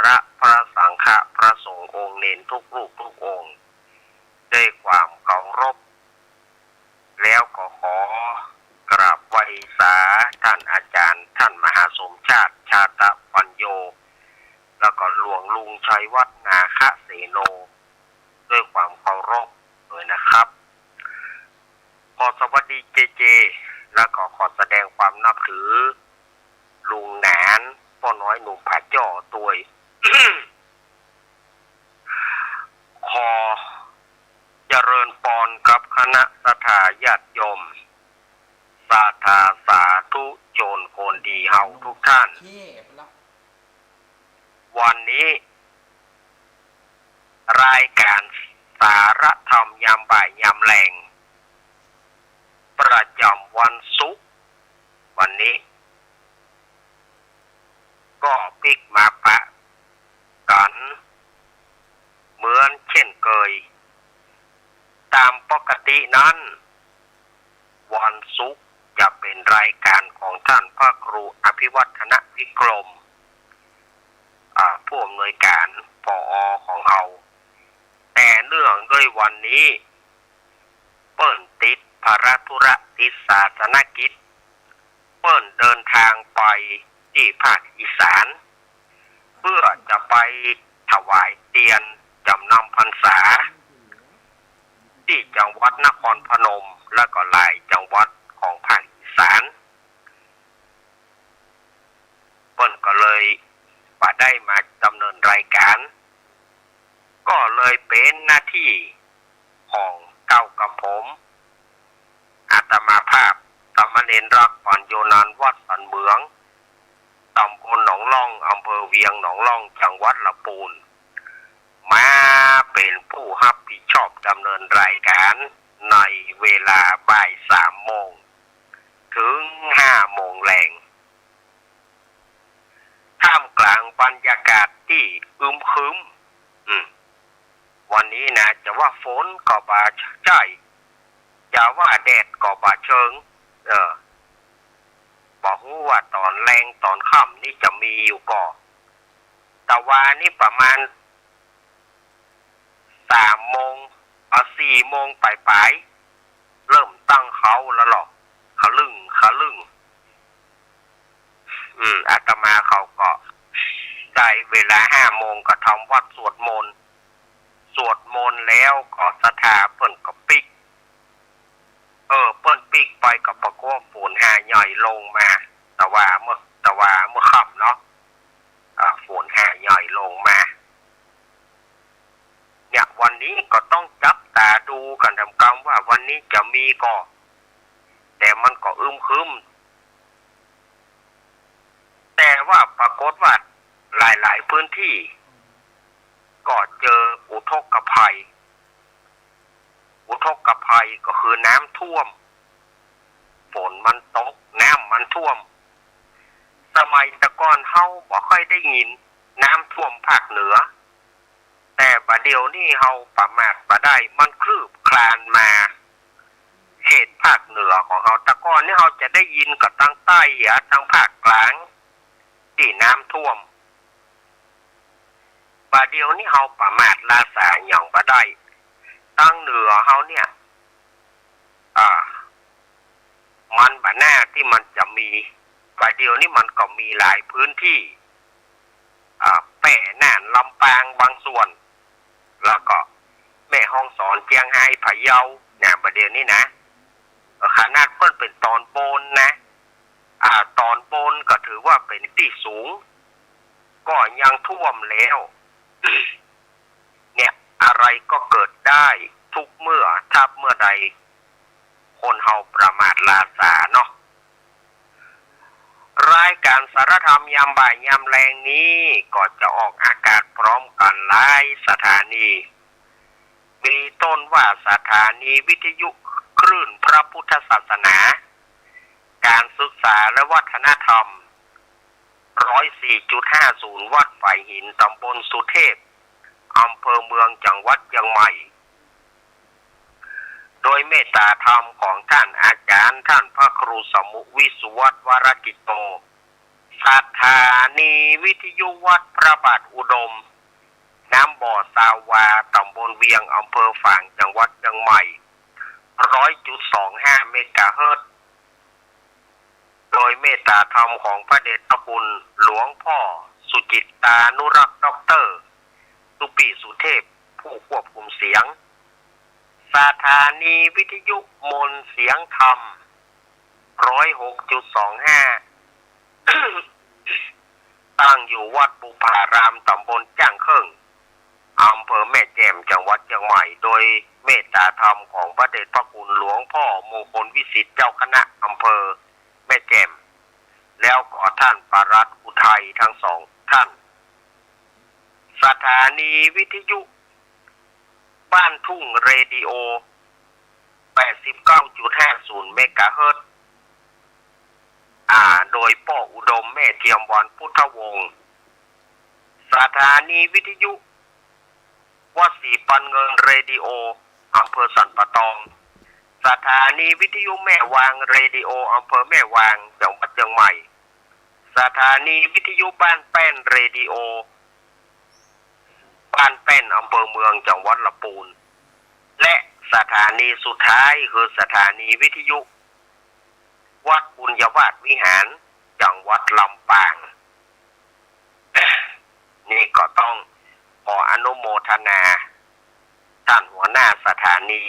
ระพระสังฆพระสงฆ์องค์เนนทุกรูปทุกองค์ด้วยความเคารพแล้วก็ขอกราบไหว้สาท่านอาจารย์ท่านมหาสมชาติชาตปัญโยแล้วก็หลวงลุงชัยวัฒนาคเสโนด้วยความเคารพเลยนะครับขอสวัสดีเจเจแล้วก็ขอแสดงความนับถือลุงหนานพ่อน้อยหนุ่มผาจ่อตัว ขอเจริญปอนกับคณะสัทธาญาติโยมสาธาสาธุโจรโคนดีเฮาทุกท่านวันนี้รายการสารธรรมยามบ่ายยามแลงประจำวันศุกร์วันนี้ก็ปิกมาปะกันเหมือนเช่นเคยตามปกตินั้นวันศุกร์จะเป็นรายการของท่านพระครูอภิวัฒนวิกรมผู้อำนวยการผอ.ของเราแต่เนื่องด้วยวันนี้เปิ้นติดภารธุระติดศาสนกิจเปิ้นเดินทางไปที่ภาคอีสานเพื่อจะไปถวายเตียนจำนำพรรษาที่จังหวัดนครพนมและก็หลายจังหวัดของภาคอีสานเปิ้นก็เลยได้มาดำเนินรายการก็เลยเป็นหน้าที่ของเก้ากับผมอาตมาภาพสามเณรรักปัญโยนันท์วัดสันเมืองตำบลหนองล่องอำเภอเวียงหนองล่องจังหวัดลำพูนมาเป็นผู้รับผิดชอบดำเนินรายการในเวลาบ่าย3 โมงถึง5 โมงแลงท่ามกลางบรรยากาศที่อึมครึมวันนี้นะจะว่าฝนก็บ่าใจจะว่าแดดก็บ่าเชิงบอกว่าตอนแรงตอนค่ำนี่จะมีอยู่ก่อแต่ว่านี่ประมาณ3 โมง4 โมงปลายเริ่มตั้งเขาแล้วหรอกเขาลึ่งอาตมาเขาก็ได้เวลา5 โมงก็ทำวัดสวดมนต์แล้วก็ศรัทธาเปิ้นก็ปิกเปิ้นปิกไปกับประกอบฝนใหญ่ลงมาแต่ว่าเมื่อค่ำเนาะฝนใหญ่ลงมาเนี่ยวันนี้ก็ต้องจับตาดูกันทำกรรมว่าวันนี้จะมีก็แต่มันก็อึมครึมแต่ว่าปรากฏว่าหลายพื้นที่ก็เจออุทกภัยก็คือน้ำท่วมฝนมันตกน้ำมันท่วมสมัยตะก่อนเฮาบ่ค่อยได้ยินน้ำท่วมภาคเหนือแต่บัดเดี๋ยวนี้เฮาประมาทบ่ได้มันคลืบคลานมาเขตภาคเหนือของเฮาตะก่อนนี่เฮาจะได้ยินกับทางใต้ทางภาคกลางที่น้ำท่วมบัดเดี๋ยวนี้เฮาประมาทลาสาหยังบ่ได้ทางเหนือเฮาเนี่ยมันบ่หน้าที่มันจะมีบัดเดี๋ยวนี้มันก็มีหลายพื้นที่แป่น่านลำปางบางส่วนแล้วก็แม่ฮ่องสอนเชียงรายพะเยาเนี่ยบัดเดี๋ยวนี้นะขนาดเพิ่นเป็นตอนบนนะตอนบนก็ถือว่าเป็นที่สูงก็ยังท่วมแล้ว เนี่ยอะไรก็เกิดได้ทุกเมื่อถ้าเมื่อใดคนเฮาประมาทลาสาเนาะรายการสารธรรมยามบ่ายยามแลงนี้ก็จะออกอากาศพร้อมกันหลายสถานีมีต้นว่าสถานีวิทยุคลื่นพระพุทธศาสนาการศึกษาและวัฒนธรรม 104.50 วัดฝ่ายหินตำบลสุเทพอำเภอเมืองจังหวัดเชียงใหม่โดยเมตตาธรรมของท่านอาจารย์ท่านพระครูสมุวิสุวัฒน์วรกิจโต ส สถานีวิทยุวัดพระบาทอุดมน้ำบ่อสาวาตำบลเวียงอำเภอฝางจังหวัดเชียงใหม่ 100.25 เมกะเฮิรตซ์โดยเมตตาธรรมของพระเดชพระคุณหลวงพ่อสุจิตตานุรักษ์ด็อกเตอร์สุปีสุเทพผู้ควบคุมเสียงสถานีวิทยุมนต์เสียงธรรม 106.25 ตั้งอยู่วัดบุพารามตำบลจ้างเคิงอำเภอแม่แจ่มจังหวัดเชียงใหม่โดยเมตตาธรรมของพระเดชพระคุณหลวงพ่อมงคลวิสิทธิ์เจ้าคณะอำเภอแม่แจ่มแล้วก็ท่านปรัตอุทัยทั้งสองท่านสถานีวิทยุบ้านทุ่งเรดิโอ 89.50 เมกะเฮิรตซ์โดยป้ออุดมแม่เทียมวันพุทธวงศ์สถานีวิทยุวัดศรีปันเงินเรดิโออำเภอสันปะตองสถานีวิทยุแม่วางเรดิโออำเภอแม่วางจังหวัดเชียงใหม่สถานีวิทยุบ้านแป้นเรดิโอบ้านแป้นอำเภอเมืองจังหวัดลำพูนและสถานีสุดท้ายคือสถานีวิทยุวัดบุญยวาสวิหารจังหวัดลำปางนี่ก็ต้องขออนุโมทนาท่านหัวหน้าสถานี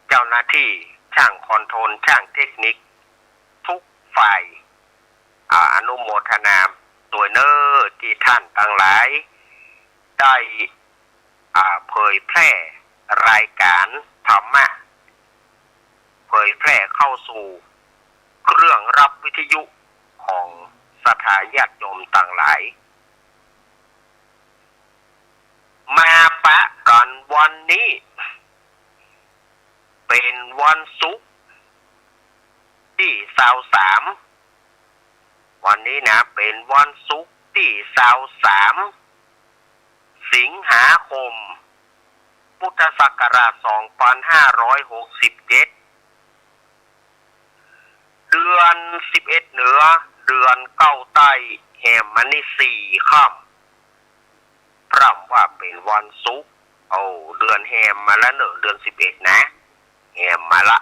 เจ้าหน้าที่ช่างคอนโทรลช่างเทคนิคทุกฝ่ายอนุโมทนาตัวเนอที่ท่านทั้งหลายได้เผยแพร่รายการธรรมะเผยแพร่เข้าสู่เครื่องรับวิทยุของศรัทธาญาติโยมต่างหลายมาปะกันวันนี้เป็นวันศุกร์ที่23วันนี้นะเป็นวันศุกร์ที่23สิงหาคมพุทธศักราช 2567 เดือน11เหนือเดือนเก้าใต้แห่มมันนี่4ค่ำพร่ำว่าเป็นวันศุกร์เดือนแห่มมาแล้วเนอะเดือน11นะแห่มมาละ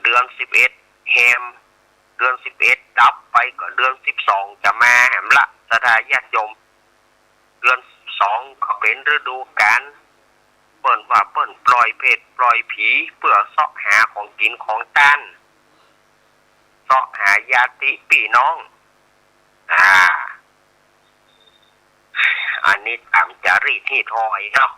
เดือน11แห่มเดือน11ดับไปก็เดือน12จะมาแห่มละศรัทธาญาติโยมเดือน2ก็เป็นฤดูกาลเปิ้นว่าเปิ้นปล่อยเพชรปล่อยผีเพื่อเสาะหาของกินของทานเสาะหาญาติพี่น้องอันนี้ตามจารีตที่ทอยเนาะ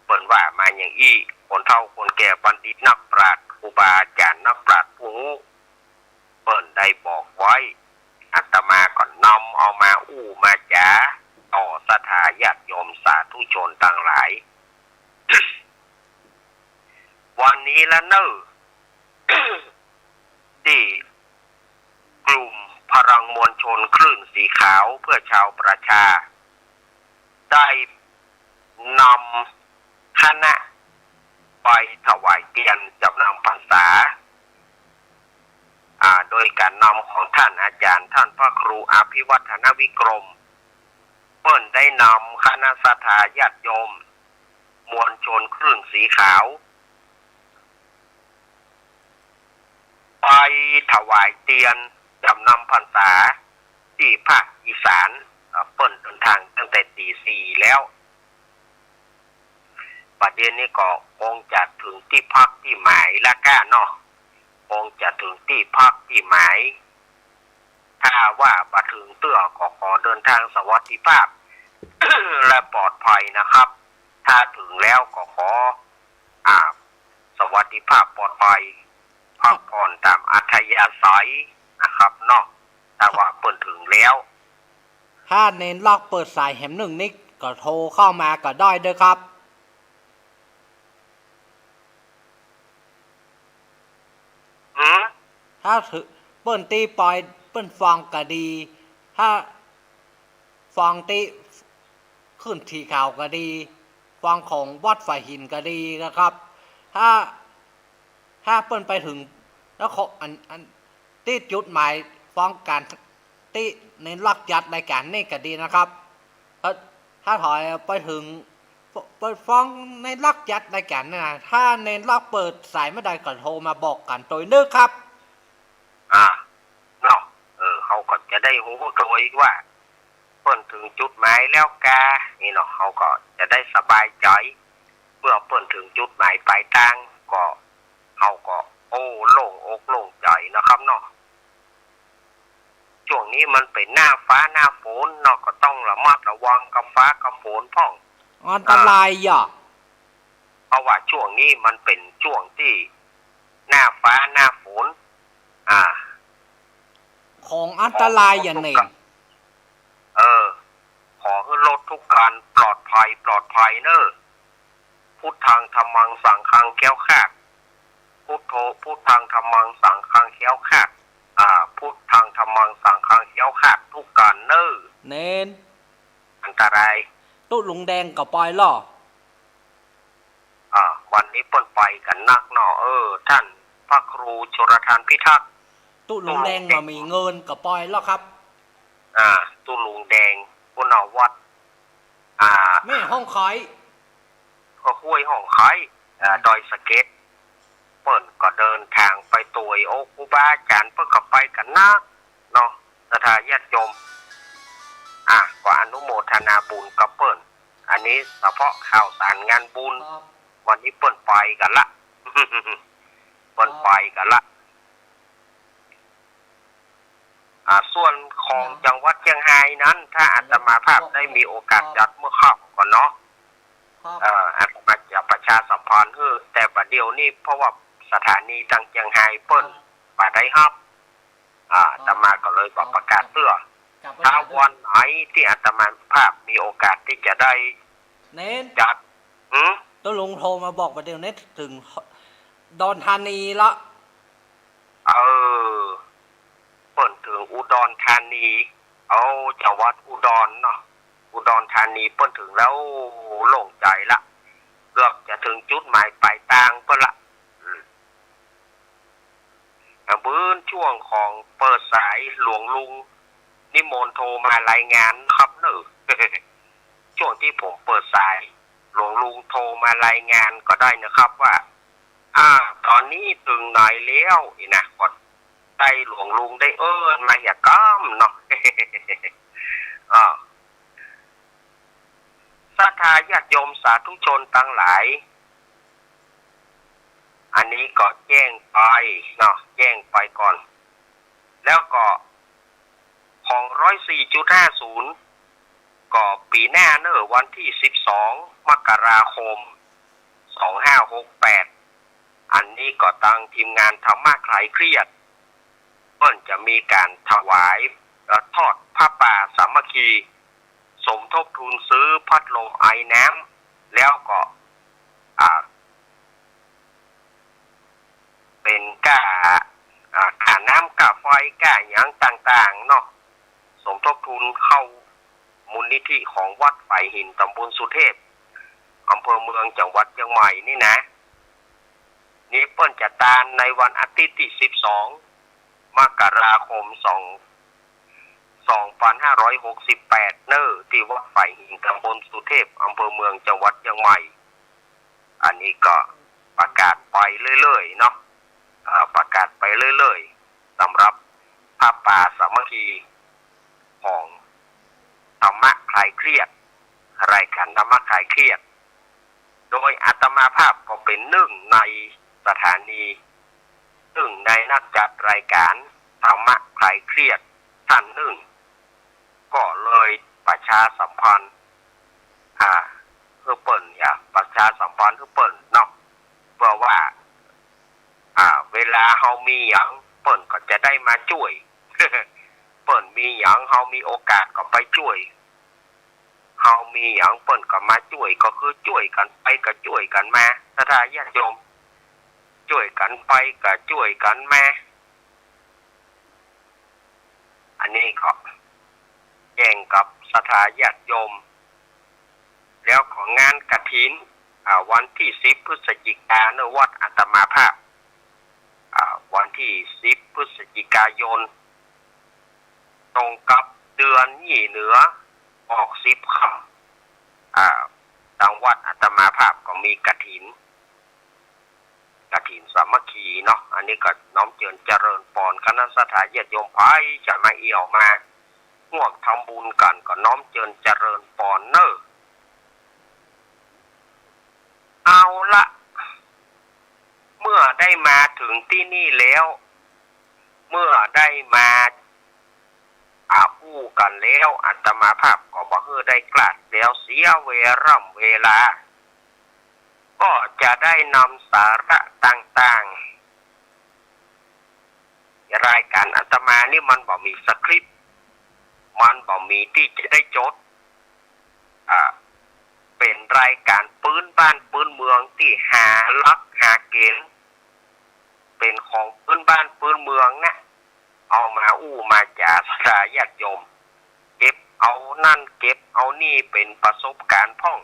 เปิ้นว่ามาอย่างอี้คนเฒ่าคนแก่บัณฑิตนักปราชญ์ครูบาอาจารย์นักปราชญ์ผู้เปิ้นได้บอกไว้อาตมาก็นำเอามามาจ๋าต่อศรัทธาญาติโยมสาธุชนต่างหลาย วันนี้ละเนอะ ที่กลุ่มพลังมวลชนคลื่นสีขาวเพื่อชาวประชาได้นำคณะไปถวายเทียนจำนำพรรษาโดยการนำของท่านอาจารย์ท่านพระครูอภิวัฒนวิกรมเปิ้นได้นำคณะศรัทธาญาติโยมมวลชนคลื่นสีขาวไปถวายเทียนจำนำพรรษาที่ภาคอีสานเปิ้นเดินทางตั้งแต่ตี 4แล้วประเด็นนี้ก็คงจะถึงที่พักที่หมายละก้าเนาะคงจะถึงที่พักที่หมายถ้าว่าบัถึงเตื้อก็ขอเดินทางสวัสดิภาพ และปลอดภัยนะครับถ้าถึงแล้วก็ขอสวัสดิภาพปลอดภัยพักผ่อนตามอัธยาศัยนะครับเนาะถ้าว่าเปิดถึงแล้วถ้าเน้นล็อกเปิดสายแหม1นิกก็โทรเข้ามาก็ได้ด้วยครับถ้าถือเปิ้นตีปล่อยเปิ้นฟองก็ดีถ้าฟองตีขึ้นทีข่าวก็ดีฟองของวัดฝ่ายหินก็ดีนะครับถ้าเปิ้นไปถึงแล้ว ที่จุดหมายฟ้องการที่ในลักยัดรายการนี่ก็ดีนะครับถ้าถอยไปถึงเปิดฟ้องในลักยัดรายการนี่นะถ้าในลักเปิดสายไม่ได้ก็โทรมาบอกกันตัวนึกครับเนาะเขาก็จะได้รู้ตัวอีกว่าเปิ้นถึงจุดหมายแล้วกานี่เนาะเขาก็จะได้สบายใจเมื่อเปิ้นถึงจุดหมายปลายทางก็เขาก็โล่งอกโล่งใจนะครับเนาะช่วงนี้มันเป็นหน้าฟ้าหน้าฝนเนาะก็ต้องระมัดระวังกับฟ้ากับฝนพ่องอันตรายอ่ะเพราะว่าช่วงนี้มันเป็นช่วงที่หน้าฟ้าหน้าฝนของอันตรายอย่างนี้ขอให้รถทุกการปลอดภัยเนอะพุทธังธัมมังสังฆังแคล้วคลาดพุทโธพุทธังธัมมังสังฆังแคล้วคลาดพุทธังธัมมังสังฆังแคล้วคลาดทุกการเนอะเน้นอันตรายตู้ลุงแดงกับปอยล่อวันนี้เปิ้นไปกันนักเนาะท่านพระครูชลทานพิทักษ์ตู้ลุงแดงมามีเงินกับปอยล่อครับตู้ลุงแดงปุณวัดแม่ห้องขายก็ห้วยห้องขายดอยสะเก็ดเปิ้นก็เดินทางไปตุยโอครูบาอาจารย์เปิ้นก็ไปกันนักเนาะศรัทธาญาติโยมก็อนุโมทนาบุญกับเปิ้นอันนี้เฉพาะข่าวสารงานบุญวันนี้เปิ้นไปกันละเปิ้นไปกันละส่วนของจังหวัดเชียงรายนั้นถ้าอาตมาภาพได้มีโอกาสจัดเมื่อค่ำก่อนเนาะอาตมาจะประชาสัมพันธ์แต่ประเดี๋ยวนี้เพราะว่าสถานีทางเชียงรายเปิ้นไปได้ครับอาตมาก็เลยบอกประกาศเตื้อถ้าวันไหนที่อาตมาภาพมีโอกาสที่จะได้จัดตัวลุงโทรมาบอกประเดี๋ยวนี้ถึงดอนธานีละเปิ้นถึงอุดรธานีจังหวัดอุดรเนาะอุดรธานีเปิ้นถึงแล้วโล่งใจละเกือบจะถึงจุดหมายปลายทางเปิ้นละบื้นช่วงของเปิดสายหลวงลุงนิมนต์โทรมารายงานครับเนอะช่วงที่ผมเปิดสายหลวงลุงโทรมารายงานก็ได้นะครับว่าตอนนี้ถึงไหนแล้วนะก่อนได้หลวงลุงได้มาอย่าก้ามเนาะศรัทธาญาติโยมสาธุชนทั้งหลายอันนี้ก็แจ้งไปเนาะแจ้งไปก่อนแล้วก็ของ104.50ก็ปีหน้าเนอะวันที่12มกราคม2568อันนี้ก็ตั้งทีมงานธรรมะคลายเครียดเพิ่นจะมีการถวายทอดผ้าป่าสามัคคีสมทบทุนซื้อพัดลมไอน้ำแล้วก็เป็นค่าน้ำค่าไฟค่าหยังต่างๆเนาะสมทบทุนเข้ามูลนิธิของวัดไผ่หินตำบลสุเทพอำเภอเมืองจังหวัดเชียงใหม่นี่นะนี่เปิ้นจะตามในวันอาทิตย์ที่12มกราคม2568เนอะที่วัดไผ่หินตำบลสุเทพอำเภอเมืองจังหวัดเชียงใหม่อันนี้ก็ประกาศไปเรื่อยๆเนาะประกาศไปเรื่อยๆสำหรับผ้าป่าสามัคคีของธรรมะคลายเครียดรายการธรรมะคลายเครียดโดยอาตมาภาพก็เป็นหนึ่งในสถานีหนึ่งในนักจัดรายการธรรมะคลายเครียดท่านหนึ่งก็เลยประชาสัมพันธ์เพื่อเปิ่นประชาสัมพันธ์เพื่อเปิ่นเนาะเพื่อว่าเวลาเฮามีหยังเปิ่นก็จะได้มาช่วย เปิ่นมีหยังเฮามีโอกาสก็ไปช่วยเฮามีหยังเปิ่นก็มาช่วยก็คือช่วยกันไปก็ช่วยกันมาศรัทธาญาติโยมช่วยกันไปก็ช่วยกันมาอันนี้ก็แจ้งกับศรัทธาญาติโยมแล้วของงานกฐินวันที่10พฤศจิกายนวัดอาตมาภาพวันที่10พฤศจิก กายนตรงกับเดือนยี่เหนือออก10 ค่ำทางวัดอาตมาภาพก็มีกฐินสามัคคีเนาะอันนี้ก็น้อมเจริญปอนคณะสัตยาญาติโยมไผจะมาเอี่ยวมาร่วมทำบุญกันก็น้อมเจริญปอนเนอเอาละเมื่อได้มาถึงที่นี่แล้วเมื่อได้มาอู้กันแล้วอาตมาภาพก็บ่ฮือได้กลัดแล้วเสียเวลาก็จะได้นำสาระต่างๆรายการอาตมานี่มันบ่มีสคริปต์มันบ่มีที่จะได้จดเป็นรายการปืนบ้านปืนเมืองที่หาลักหาเกณฑ์เป็นของปืนบ้านปืนเมืองนะเอามามาจากสายญาติโยมเก็บเอานั่นเก็บเอานี่เป็นประสบการณ์พ่อง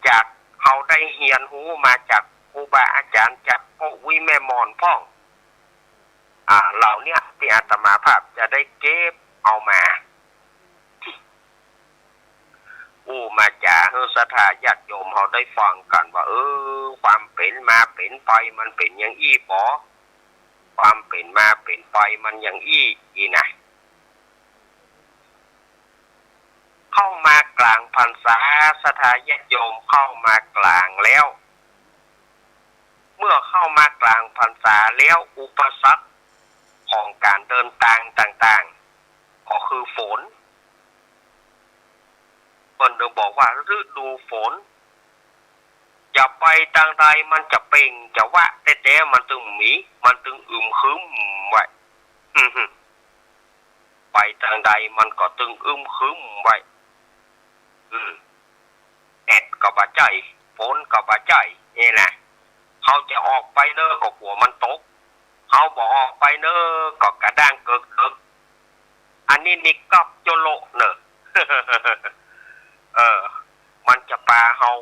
จากเขาได้เรียนรู้มาจากครูบาอาจารย์จากพ่อวิแม่มอนพ่องเหล่านี้ที่อาตมาภาพจะได้เก็บเอามามาจากศรัทธาญาติโยมเขาได้ฟังกันว่าความเป็นมาเป็นไปมันเป็นอย่างอี้บ่ความเป็นมาเป็นไปมันอย่างอี้นะเข้ามากลางพรรษาศรัทธาญาติโยมเข้ามากลางแล้วเมื่อเข้ามากลางพรรษาแล้วอุปสรรคของการเดินทางต่างๆก็คือฝนคนเดิมบอกว่าฤดูฝนจะไปทางใดมันจะเป่งจะวะแต่มันตึงมันตึงครึ้มไว้ไปทางใดมันก็ตึงครึ้มไว้แดดก็บ่ใจฝนก็บ่ใจนี่แหละเขาจะออกไปเด้อก็กลัวมันตกเขาบอกออกไปเด้อก็กระด้างเกิกอันนี้นิกับโจโลเนอะ มันจะปาเฮา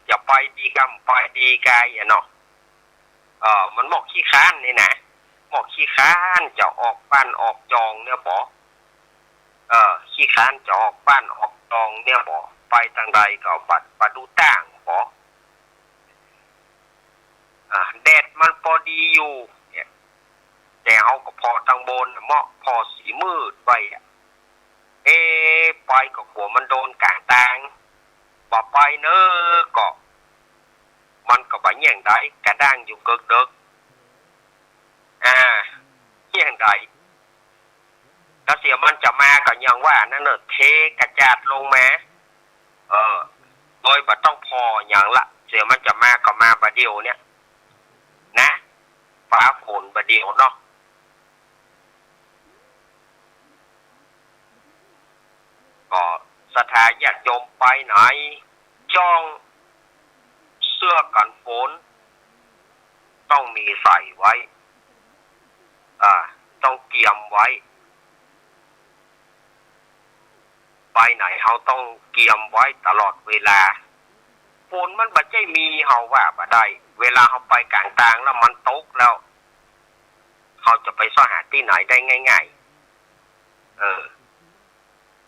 จะไปดีกำไปดีกายเนาะมันหมอกขี้ค้านนี่นะหมอกขี้ค้านจะออกบ้านออกจองเนี่ยบ่ขี้ค้านจะออกบ้านออกจองเนี่ยบ่ไปทางใดก็บัดดูต่างบ่แดดมันพอดีอยู่เนี่ยแต่เฮาก็พอทางบนเหมาะพอสีมืดไว้ไปก็กลัวมันโดนกลางทางบ่ไปเนอะก็มันก็บ่แย่งได้กระด้างอยู่เกิกแย่งได้ก็เสียมันจะมาก็ยังว่านั่นเนอะเทกระจาดลงมาโดยบ่ต้องพออย่างละเสียมันจะมาก็มาบัดเดียวเนี่ยนะฟ้าฝนบัดเดียวเนาะก็ศรัทธาญาติโยมไปไหนจ้องเสื้อกันฝนต้องมีใส่ไว้ต้องเกียมไว้ไปไหนเขาต้องเกียมไว้ตลอดเวลาฝนมันบ่ใช่มีเฮาว่าบ่ได้เวลาเขาไปกลางทางแล้วมันตกแล้วเขาจะไปซ่อนหาที่ไหนได้ง่ายๆ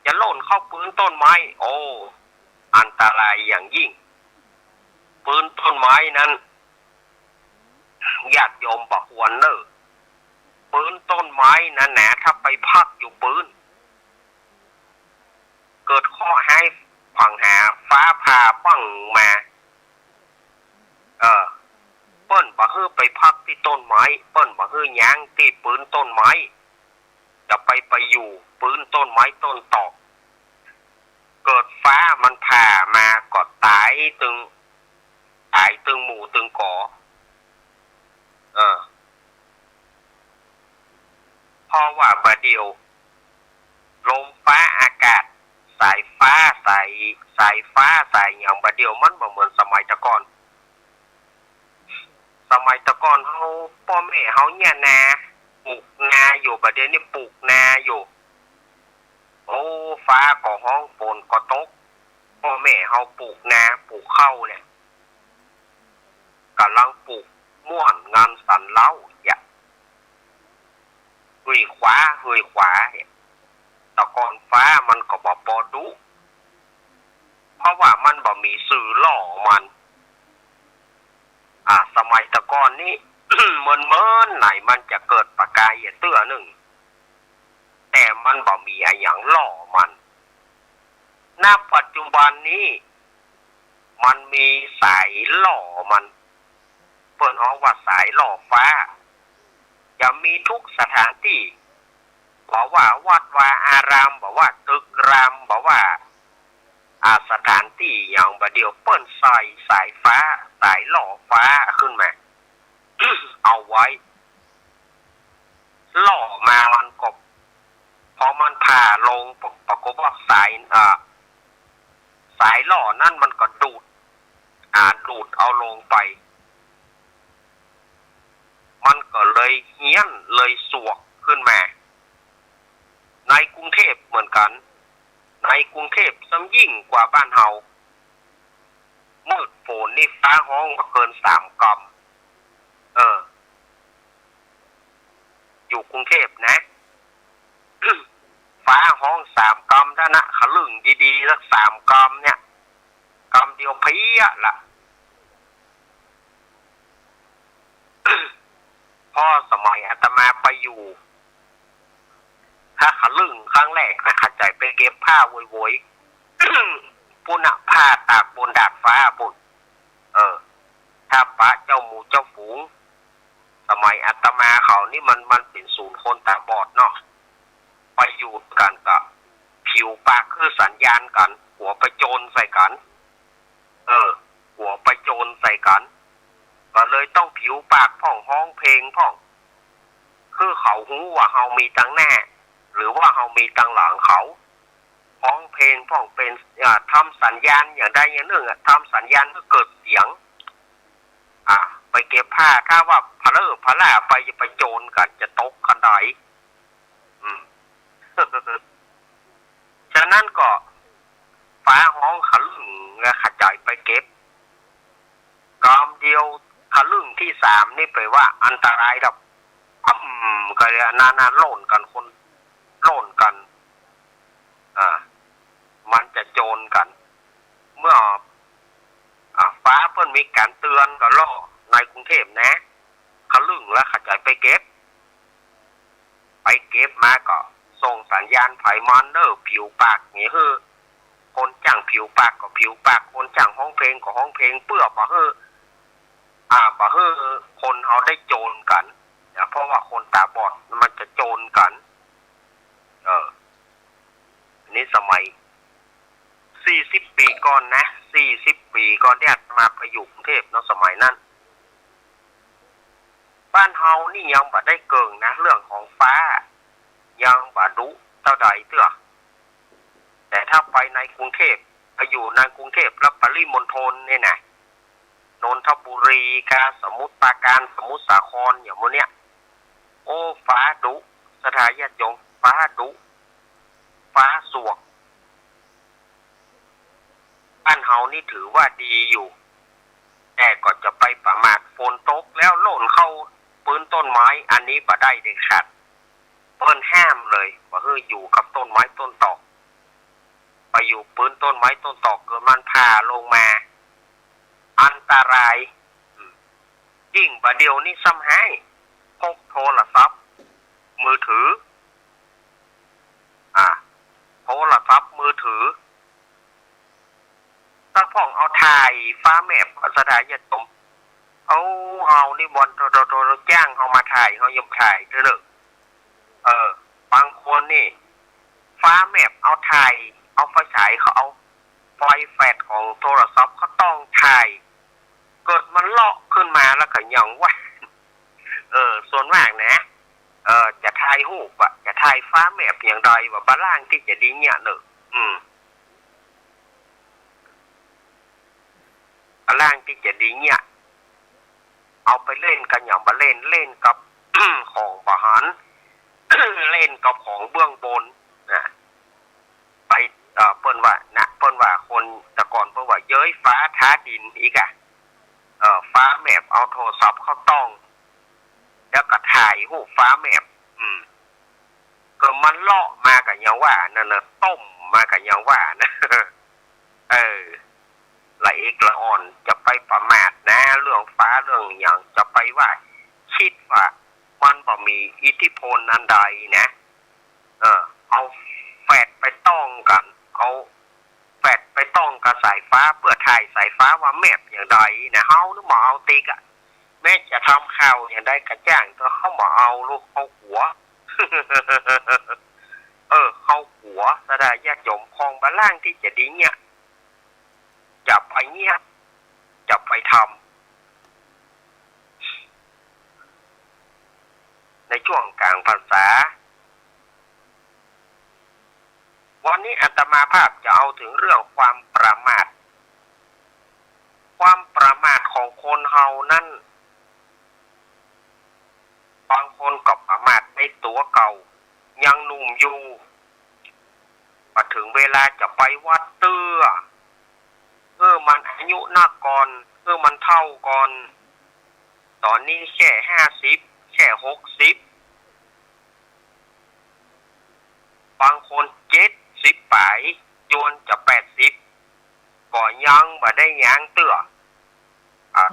จะหล่นเข้าปืนต้นไม้อันตรายอย่างยิ่งปืนต้นไม้นั้นญาติโยมบอกควรเนอะปืนต้นไม้นั้นนะถ้าไปพักอยู่ปืนเกิดข้อให้ฝั่งหาฟ้าผ่าปังมาเปิ้นบ่ฮื้อไปพักที่ต้นไม้เปิ้นบ่ฮื้อย่างที่ปืนต้นไม้จะไปอยู่ปืนต้นไม้ต้นตอกเกิดฟ้ามันผ่ามาก็ตายตึงหมู่ตึงก่อเพราะว่าบัดเดียวลมฟ้าอากาศสายฟ้าสายอย่างบัดเดียวมันบ่เหมือนสมัยตะก่อนเฮาพ่อแม่เฮาเนี่ยนาปลูกนาอยู่บัดเดี๋ยวนี้ปลูกนาอยู่ฟ้าก็ห้องฝนก็ตก พ่อแม่เฮาปลูกนาปลูกข้าวเนี่ยกำลังปลูกม่วนงานสันเล้าอย่าหุยขวาเนี่ยตะกอนฟ้ามันก็บ่ปอดุเพราะว่ามันบ่มีสื่อล่อมันสมัยตะกอนนี้ เหมือนไหนมันจะเกิดประกายเตื้อหนึ่งแต่มันบ่มีอะไรอย่างล่อมันณปัจจุบันนี้มันมีสายล่อมันเปิดห้องว่าสายล่อฟ้าจะมีทุกสถานที่บอกว่าวัดวาอารามบอกว่าตึกรามบอกว่าสถานที่อย่างบเดียวเปิ้นใส่สายฟ้าสายล่อฟ้าขึ้นมา เอาไว้ล่อมามันก็พอมันผ่าลงปรากฏว่าสายล่อนั่นมันก็ดูดเอาลงไปมันก็เลยเฮี้ยนเลยสวกขึ้นมาในกรุงเทพเหมือนกันในกรุงเทพซ้ำยิ่งกว่าบ้านเฮามืดฝนนี่ฟ้าห้องมาเกิน3 กมอยู่กรุงเทพนะ ฟ้าห้อง3 กมถ้านะขลึงดีๆสัก3 กมเนี่ยกมเดียวเพี้ยละ พ่อสมัยอาตมาไปอยู่ถ้าขลึงครั้งแรกนะขัดใจไปเก็บผ้าโวยๆ ปุ่นผ้าตากบนดาดฟ้าปุ่นถ้าปะเจ้าหมูเจ้าฝูงสมัยอาตมาเขานี่มันเป็นศูนย์คนตาบอดเนาะไปอยู่กันกับผิวปากคือสัญญาณกันหัวไปโจรใส่กันหัวไปโจรใส่กันก็เลยต้องผิวปากพ่องห้องเพลงพ่องคือเขาหูว่าเฮามีตังหน้าหรือว่าเฮามีตังหลังเขาห้องเพลงพ่องเป็นทำสัญญาณอย่างใดอย่างหนึ่งทำสัญญาณก็เกิดเสียงไปเก็บผ้าถ้าว่าพะล่าไปจะไปโจรกันจะตกคันใด ฉะนั้นก็ฟ้าห้องขลึงขจายไปเก็บกอมเดียวขลึงที่3นี่ไปว่าอันตรายดับก็นาโล่นกันคนโล่นกันมันจะโจรกันเมื่อฟ้าเพิ่นมีการเตือนก็ล่อในกรุงเทพนะขลึงแล้วขจายไปเก็บมาก็ส่งสัญญาณไผมันเด้อผิวปากนี่คือคนจ้างผิวปากก็ผิวปากคนจ้างห้องเพลงก็ห้องเพลงเปื้อบ่ฮื้อบ่ฮื้อคนเฮาได้โจรกันเพราะว่าคนตาบอดมันจะโจรกันนี่สมัย40 ปีก่อนนะ40 ปีก่อนที่อาตมาไปอยู่กรุงเทพเนาะสมัยนั้นบ้านเฮานี่ยังบ่ได้เกิงนะเรื่องของฟ้ายังบ่ดุเท่าใดเตื้อแต่ถ้าไปในกรุงเทพไปอยู่ในกรุงเทพและปริมณฑลเนี่ยนะนนทบุรีกาสมุทรปราการสมุทรสาครอย่างพวกเนี้ยโอ้ฟ้าดุสถานญาติโยมฟ้าดุฟ้าสวกบ้านเฮานี่ถือว่าดีอยู่แต่ก็จะไปประมาทฝนตกแล้วหล่นเข้าปืนต้นไม้อันนี้บ่ได้เด็ดขาดเปิ้นห้ามเลยว่าอยู่กับต้นไม้ต้นตอกไปอยู่ปืนต้นไม้ต้นตอกเกิดมันผ่าลงมาอันตรายยิ่งประเดี๋ยวนี้ซ้ำให้พกโทรศัพท์มือถือโทรศัพท์มือถือถ้าพ่องเอาถ่ายฟ้าแมพสถานญาติโยมเอานี่บอลเราจ้างเขามาถ่ายเขายอมถ่ายเด้อบางคนนี่ฟ้าแมพเอาถ่ายเอาไฟฉายเขาเอาไฟแฟลชของโทรศัพท์เขาต้องถ่ายเกิดมันเลาะขึ้นมาแล้วก็หยังว่าส่วนมากนะจะถ่ายรูปจะถ่ายฟ้าแมพอย่างใดว่าบ้านล่างที่จะดีเนี่ยเนอะบ้านล่างที่จะดีเนี่ยเอาไปเล่นกันอย่างมาเล่นกับ ของบาหาร เล่นกับของเบื้องบนไปเปิ้นว่าคน เย้ยฟ้าท้าดินอีกอะฟ้าแมพเอาโทรศัพท์เข้าต้องแล้วก็ถ่ายรูปฟ้าแมพก็มันเลาะมากับยังว่านั่นนะต้มมากับยังว่านะ ละเอกละอ่อนจะไปประมาทนะเรื่องฟ้าเรื่องอย่างจะไปว่าคิดว่ามันบ่มีอิทธิพลอันใดนะเอาแฟดไปต้องกันเอาแฟดไปต้องกับสายฟ้าเพื่อถ่ายสายฟ้าว่าแมพอย่างใดนะเฮาหรือหมอเอาติ๊กอะแม้จะทำข่าวอย่างใดกระจ้างก็เขาหมอเอาลูกเขาหัว เขาหัวสดาญาติโยมคลองบ้านล่างที่จะดีเนี่ยจะไปเงียบจะไปทำในช่วงกลางพรรษาวันนี้อาตมาภาพจะเอาถึงเรื่องความประมาทของคนเฮานั่นบางคนก็ประมาทในตัวเก่ายังหนุ่มอยู่พอถึงเวลาจะไปวัดเตื้อมันอายุนักก่อนมันเท่าก่อนตอนนี้แค่50แค่60บางคน70ปลายจวนจะ80ก็ยังบ่ได้ยังเตื้อ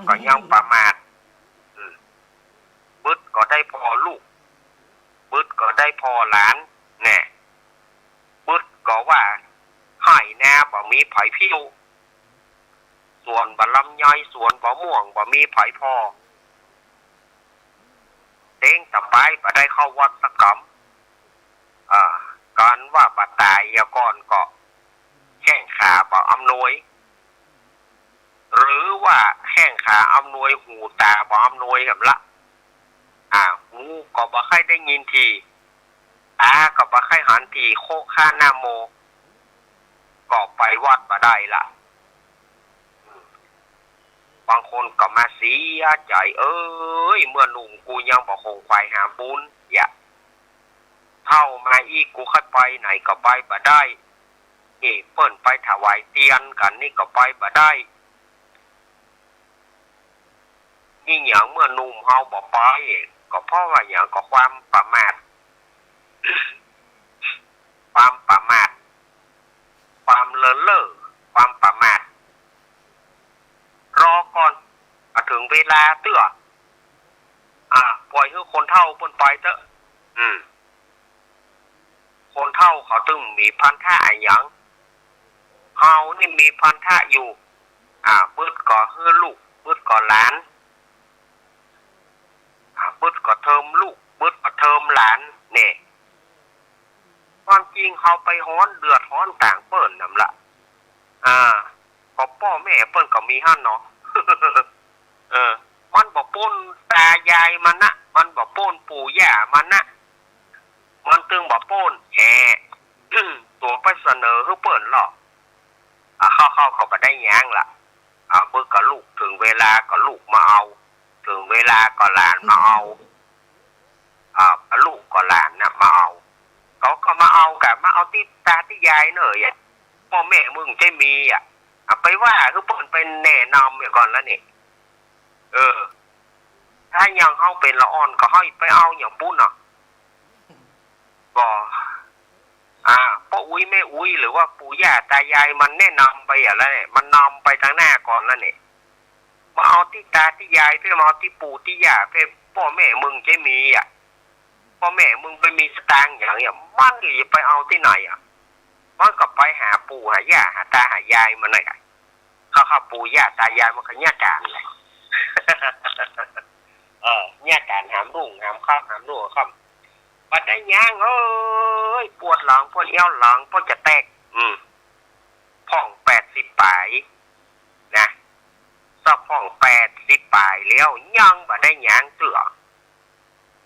ก็ยังประมาทบึดก็ได้พอลูกบึดก็ได้พอหลานแน่บึดก็ว่าให้แน่บ่มีไผพิวส่วนบ่ลำไยส่วนบ่ม่วงบ่มีไผพอเด้งตะไปบ่ได้เข้าวัดสักกำการว่าบ่ตายอย่าก่อนก็แข้งขาบ่อำนวยหรือว่าแข้งขาอำนวยหูตาบ่อำนวยกันละหูก็บ่ค่อยได้ยินทีตาก็บ่ค่อยหันทีโคข้าหน้าโมก็ไปวัดบ่ได้ละบางคนก็มาเสียใจเมื่อหนุ่มกูยังบ่คงไปหาบุญอย่าเท่ามาอีกกูค่อยไปไหนก็ไปบ่ได้นี่เปิ้นไปถวายเตียนกันนี่ก็ไปบ่ได้นี่อย่างเมื่อหนุ่มเฮาบ่ไปก็เพราะว่าอย่างก็ความประมาท ความประมาทความเลินเล่อความประมาทรอก่อนถึงเวลาเตื้อปล่อยให้คนเฒ่าเพิ่นไปเถอะคนเฒ่าเขาตึงมีพันธะอีหยังเฮานี่มีพันธะอยู่บึดก็ฮือลูกบึดก็หลานบึดก็เทิมลูกบึดก็เทิมหลานนี่ความจริงเขาไปฮ้อนเดือดฮ้อนต่างเปิ้นนำละพอพ่อแม่เปิ้นก็มีหั่นเนาะ มันบ่ป้นตายายมันนะมันบ่ป้นปู่ย่ามันนะมันตึงบ่ป้นแห ตัวไปเสนอให้เปิ้นหรอกเข้าก็บ่ได้หยังล่ะเบิ่งก็ลูกถึงเวลาก็ลูกมาเอาถึงเวลาก็หลานมาเอาลูกก็หลานนะมาเอาเขาก็มาเอากันมาเอาที่ตาที่ยายเนอะพ่อแม่มึงจะมีไปว่าคือเปิ้นเป็นแนะนำอย่างก่อนแล้วนี่ถ้ายังเฮาเป็นละอ่อนก็ให้ไปเอาอย่างปุ้นก็พ่ออุ้ยแม่อุ้ยหรือว่าปู่ย่าตายายมันแนะนำไปแล้วเนี่ยมันนำไปทางหน้าก่อนแล้วเนี่ยมาเอาที่ตาที่ยายเพื่อมาเอาที่ปู่ที่ย่าเพื่อพ่อแม่มึงจะมีพ่อแม่มึงไปมีสตางค์อย่างมันจะไปเอาที่ไหนมันก็ไปหาปู่หาย่าหาตาหายายมันหน่อยข้าปู่ย่าตายายมันก็แยกกันเลย แยกกันหามรุ่งหามข้ามหามรุ่งข้ามปัดได้ย่างปวดหลังปวดเอวหลังปวดจะแตกพ่อง80 ปลายนะซับพ่อง80 ปลายแล้วยังบ่ได้ย่างเตือ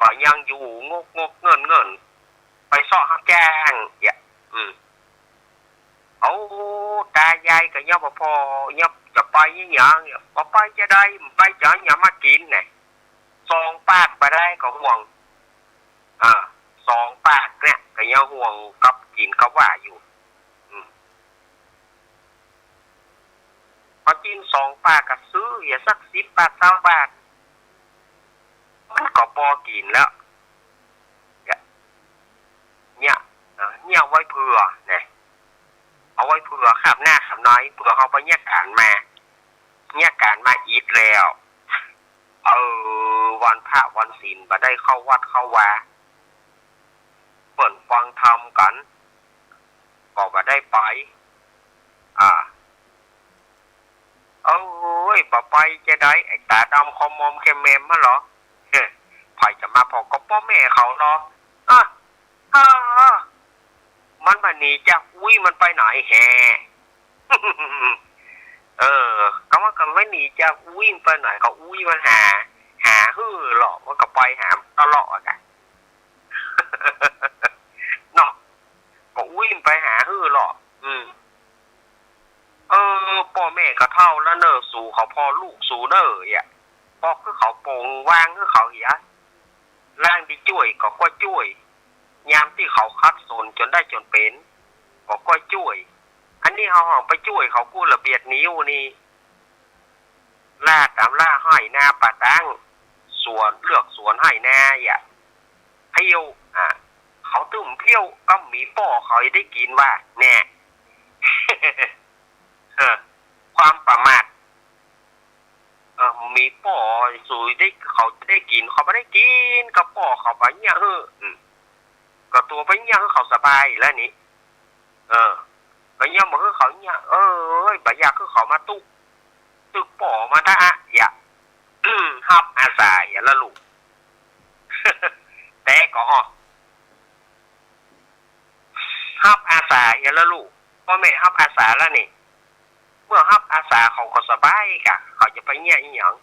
ก็ยังอยู่งกเงินไปซ่อหักแจ้งเอาตายายก็ยังบ่พอยังจะไปอย่างบ่ไปจะได้ไปจะอย่ามากินไง2 ปากบ่ได้ก็ห่วง2 ปากเนี่ยก็ยังห่วงกับกินกับว่าอยู่ กิน2 ปากก็ซื้ออย่าสัก10 บาท20 บาทมันก็พอกินแล้วเนี่ยไว้เผื่อเนี่ยเอาไว้เผื่อขับหน้าขับน้อยเผื่อเขาไปแยกการมาอีกแล้ววันพระวันศีลบ่ได้เข้าวัดเข้าวาเปิดฟังธรรมกันก็บ่ได้ไปบ่ไปจะได้ไอ้ตาดำคอมมอมแคมเมมมาเหรอไผจะมาพอก็พ่อแม่เขาเหรอมันมาหนีจากมันไปไหนแฮก็ว่ากันไม่หนีจากไปไหนก็มันหาหรอกมันก็ไปหาตลอดอ่ะเนาะก็ไปหาหรอกพ่อแม่ก็เท่าแล้วเนอะสู่เขาพ่อลูกสู่เนอะพ่อคือเขาโป่งวางคือเขาเหี้ยร่างที่ช่วยก็ช่วยยามที่เขาคัดสนจนได้จนเป็นก็ช่วยอันนี้เขาห้องไปช่วยเขากู้ระเบียดนิ้วนี่ล่าตามล่าให้หน้าป่าตั้งสวนเลือกสวนให้หน้าเพี้ยวเขาตึ้มเพี้ยวก็มีป่อเขาได้กินว่าแน่ความประมาทมีป่อสุยได้เขาได้กินเขาไม่ได้กินกับป่อเขาไปเนี่ยก็ตัวไปเนี่ยเขาสบายแล้วนี่ก็เนี่ยมาเขาเนี่ยบางอย่างคือเขามาตึกป่อมาท่าฮับอาศัยแล้วลูกแต่ก็ฮับอาศัยแล้วลูกพ่อแม่ฮับอาศัยแล้วนี่เมื่อฮับอาศัยเขาก็สบายกะเขาจะไปเนี่ยอีหยัง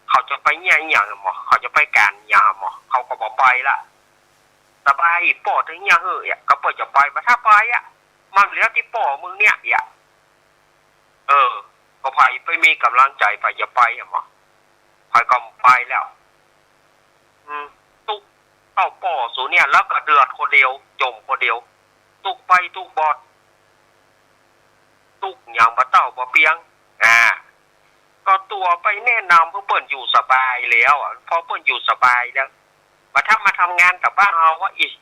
เขาจะไปเนี่ยอีหยังหมอเขาจะไปการยาหมอเขาก็บอกไปละสบายป่อถึงเนี่ยก็เปิดจะไปมาถ้าไปมันเหลือที่ป่อมึงเนี่ยก็ไปมีกำลังใจไปจะไปหมอไปก็ไปแล้วตุ๊กเต้าป่อสูเนี่ยแล้วก็เดือดคนเดียวจมคนเดียวตุกไปตุกบอดตุกอย่างบ่เต้าบ่เปียงก็ตัวไปแนะนำเพื่อเปิ้นอยู่สบายแล้วพอเปิ้นอยู่สบายแล้วมาถ้ามาทำงานกับบ้านเราว่าอีก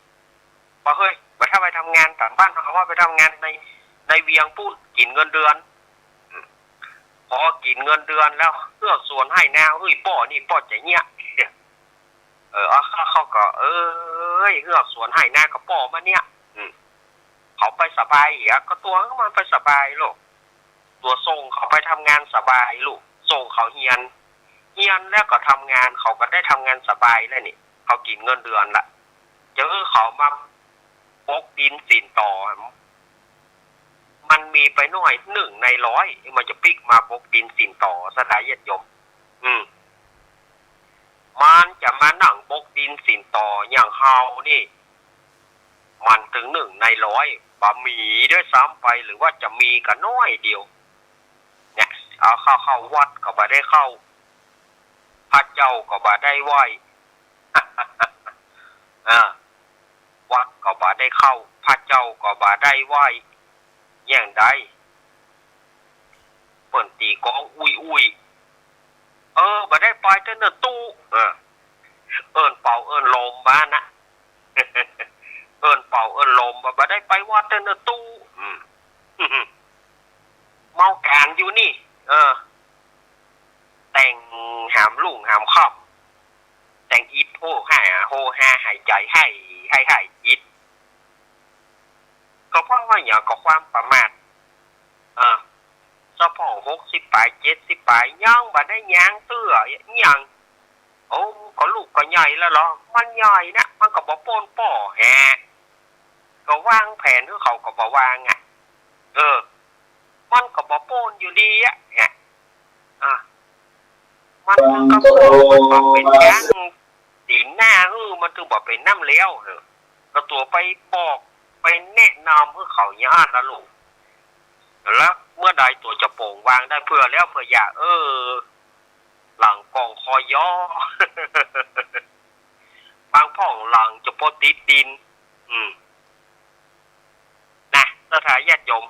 บ่เฮ้ยมาถ้าไปทำงานกับบ้านเราว่าไปทำงานในเวียงปุ้นกินเงินเดือนพอกินเงินเดือนแล้วเลือกส่วนให้แนวป่อนี่ป่อใจเงี้ยเขาก็เลือกส่วนให้แนวกับป่อมาเนี่ยเขาไปสบายก็ตัวมันไปสบายลูกตัวส่งเขาไปทำงานสบายลูกส่งเขาเฮียนแล้วก็ทำงานเขาก็ได้ทำงานสบายแล้วนี่เขากินเงินเดือนละเจอเขามาปกดินสินต่อมันมีไปหน่อย1 ใน 100มันจะปิกมาปกดินสินต่อสลายญาติโยมมันจะมานั่งปกดินสินต่ออย่างเฮานี่มันถึง1 ใน 100บะหมี่ด้วยซ้ำไปหรือว่าจะมีกันน้อยเดียวเนี่ยเอาเข้าวัดก็บ่ได้เข้าพระเจ้าก็บ่ได้ไหว้วัดก็บ่ได้เข้าพระเจ้าก็บ่ได้ไหว้อย่างใดเปิ้นตีกองอุ้ยบ่ได้ไปแต่เนื้อตู้เอิ้นเป่าเอิ้นลมบ้านนะเอิ้นเป่าเอิ้นลมบ่ได้ไปวัดแต่เนื้อตู้เมาการอยู่นี่แต่งหามลุ่งหามค่ำแต่งอิดโหหาหายใจให้อิดก็เพราะว่าอย่างก็ความประมาทสะพอ60 ปลาย70 ปลายย่างบ่ได้ย่างเตื้ออย่างก็ลูกก็ใหญ่แล้วเหรอมันใหญ่นะมันก็บ่โป้นป่อก็วางแผนคือเขาก็บ่วางมันก็บ่โป้นอยู่ดีมันถึงก็บ่เป็นย่างตีนหน้ามันถึงบ่เป็นน้ำเลี้ยวก็ตัวไปบอกไปแนะนำให้เขาย่านละลูกแล้วเมื่อใดตัวจะโป่งวางได้เพื่อแล้วเพื่ออยากหลังกองคอย่อบางพ่องหลังจะโปติดดินนะ สถาญาติโยม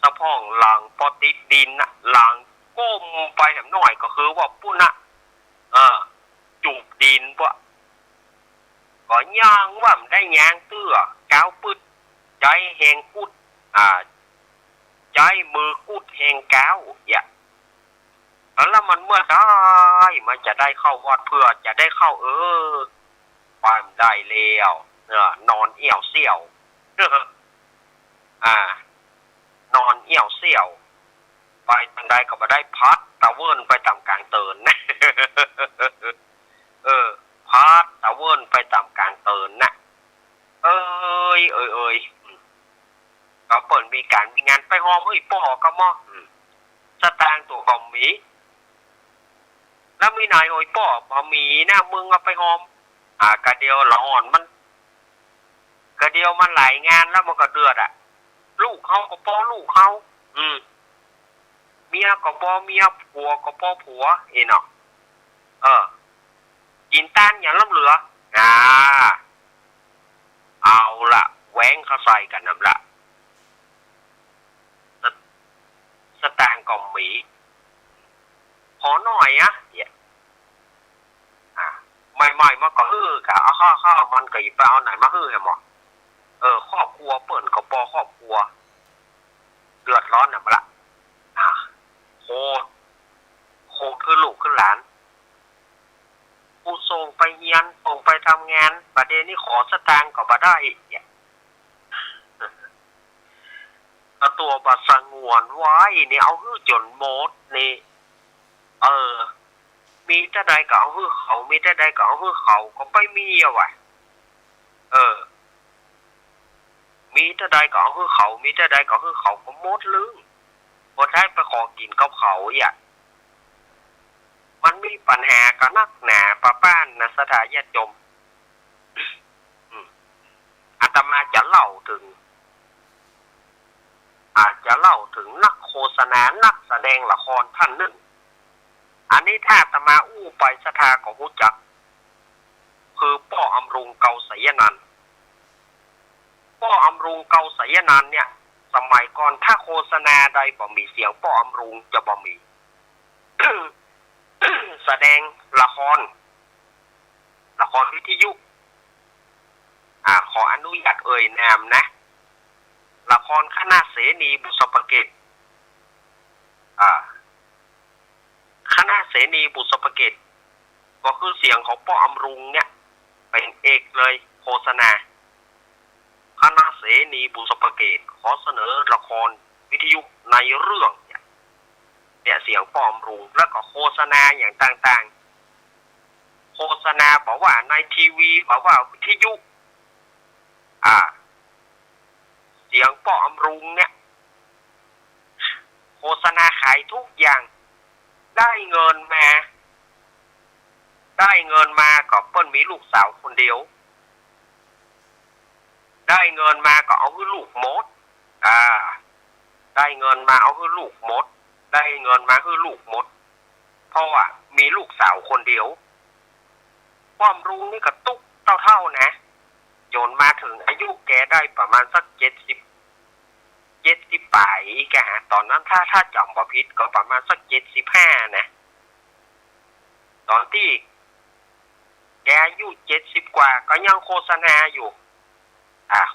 สะพ่องหลังปอติดดินนะหลังก้มไปแหมหน่อยก็คือว่าปุ้นนะจุกดินปะก็ย่างว่ามันได้ย่างเตื้อก้าวปึ๊ดใจแหงกุดใจมือกุดแหงก้าวอย่างแล้วมันเมื่อได้มันจะได้เข้าวัดเพื่อจะได้เข้าความได้แล้วนอนเอี่ยวเสี่ยวนอนเอี่ยวเสี่ยวไปทางใดก็มาได้พัดตะเวินไปตามกลางเตินนะพัดตะเวินไปตามกลางเตินนะก็เปิดมีการมีงานไปหอมป่อก็มอสตางตัวของมีแล้วมีนายป่อพอมีนะมึงเอาไปหอมกระเดียวละอ่อนมันกระเดียวมันหลายงานแล้วมันก็เดือดลูกเขาก็ป้อลูกเขาเมียก็ป้อเมียผัวก็ป้อผัวเนาะกินต้านอย่างล้ำเหลือเอาละแหวงเขาใส่กันน้ำละสตางค์ก็มีขอหน่อยใหม่ๆมาก็กะข้าวมันก็อีไปเอาไหนมาให้หมอครอบครัวเปิ่นก็ปอครอบครัวเดือดร้อนน่ะมาละโคคือลูกคือหลานผู้ส่งไปเรียนส่งไปทำงานประเด็นนี้ขอสตางค์ก็บ่ได้ตัวบัตรสงวนไว้นี่เอาฮื้อจนหมดนี่มีแต่ใดก็เอาฮื้อเขามีแต่ใดก็เอาฮื้อเขาก็ไปมีว่ะมีแต่ใดก็เอาฮื้อเขามีแต่ใดก็เอาฮื้อเขาก็หมดลึงบ่ได้ไปขอกินกับเขามันมีปัญหากับนักหนาป้านนะสถาญาติโยมอาตมาจะเล่าถึงนักโฆษณานักแสดงละครท่านหนึ่งอันนี้ถ้าอาตมาอู้ไปสถาของรู้จักคือป้ออำรุงเกาสยนันท์ป้ออำรุงเกาสยนันท์เนี่ยสมัยก่อนถ้าโฆษณาใดบ่มีเสียงป้ออำรุงจะบ่มี แสดงละครวิทยุขออนุญาตนามนะละครคณะเสนีบุษปเกตคณะเสนีบุษปเกตก็คือเสียงของป้ออำรุงเนี่ยเป็นเอกเลยโฆษณาคณะเสนีบุษปเกตขอเสนอละครวิทยุในเรื่องเนี่ยเสียงป้ออำรุงแล้วก็โฆษณาอย่างต่างๆโฆษณาบอกว่าในทีวีบอกว่าวิทยุเสียงป้ออำรุงเนี่ยโฆษณาขายทุกอย่างได้เงินมาก็เปิ้นมีลูกสาวคนเดียวได้เงินมาก็เอาให้ลูกหมดได้เงินมาเอาให้ลูกหมดได้เงินมาให้ลูกหมดเพราะว่ามีลูกสาวคนเดียวความรุงนี่ก็ตุ๊กเท่านะจนมาถึงอายุแกได้ประมาณสัก70ปลายแกตอนนั้นถ้าจำบ่ผิดก็ประมาณสัก75นะตอนที่แกอายุ70กว่าก็ยังโฆษณาอยู่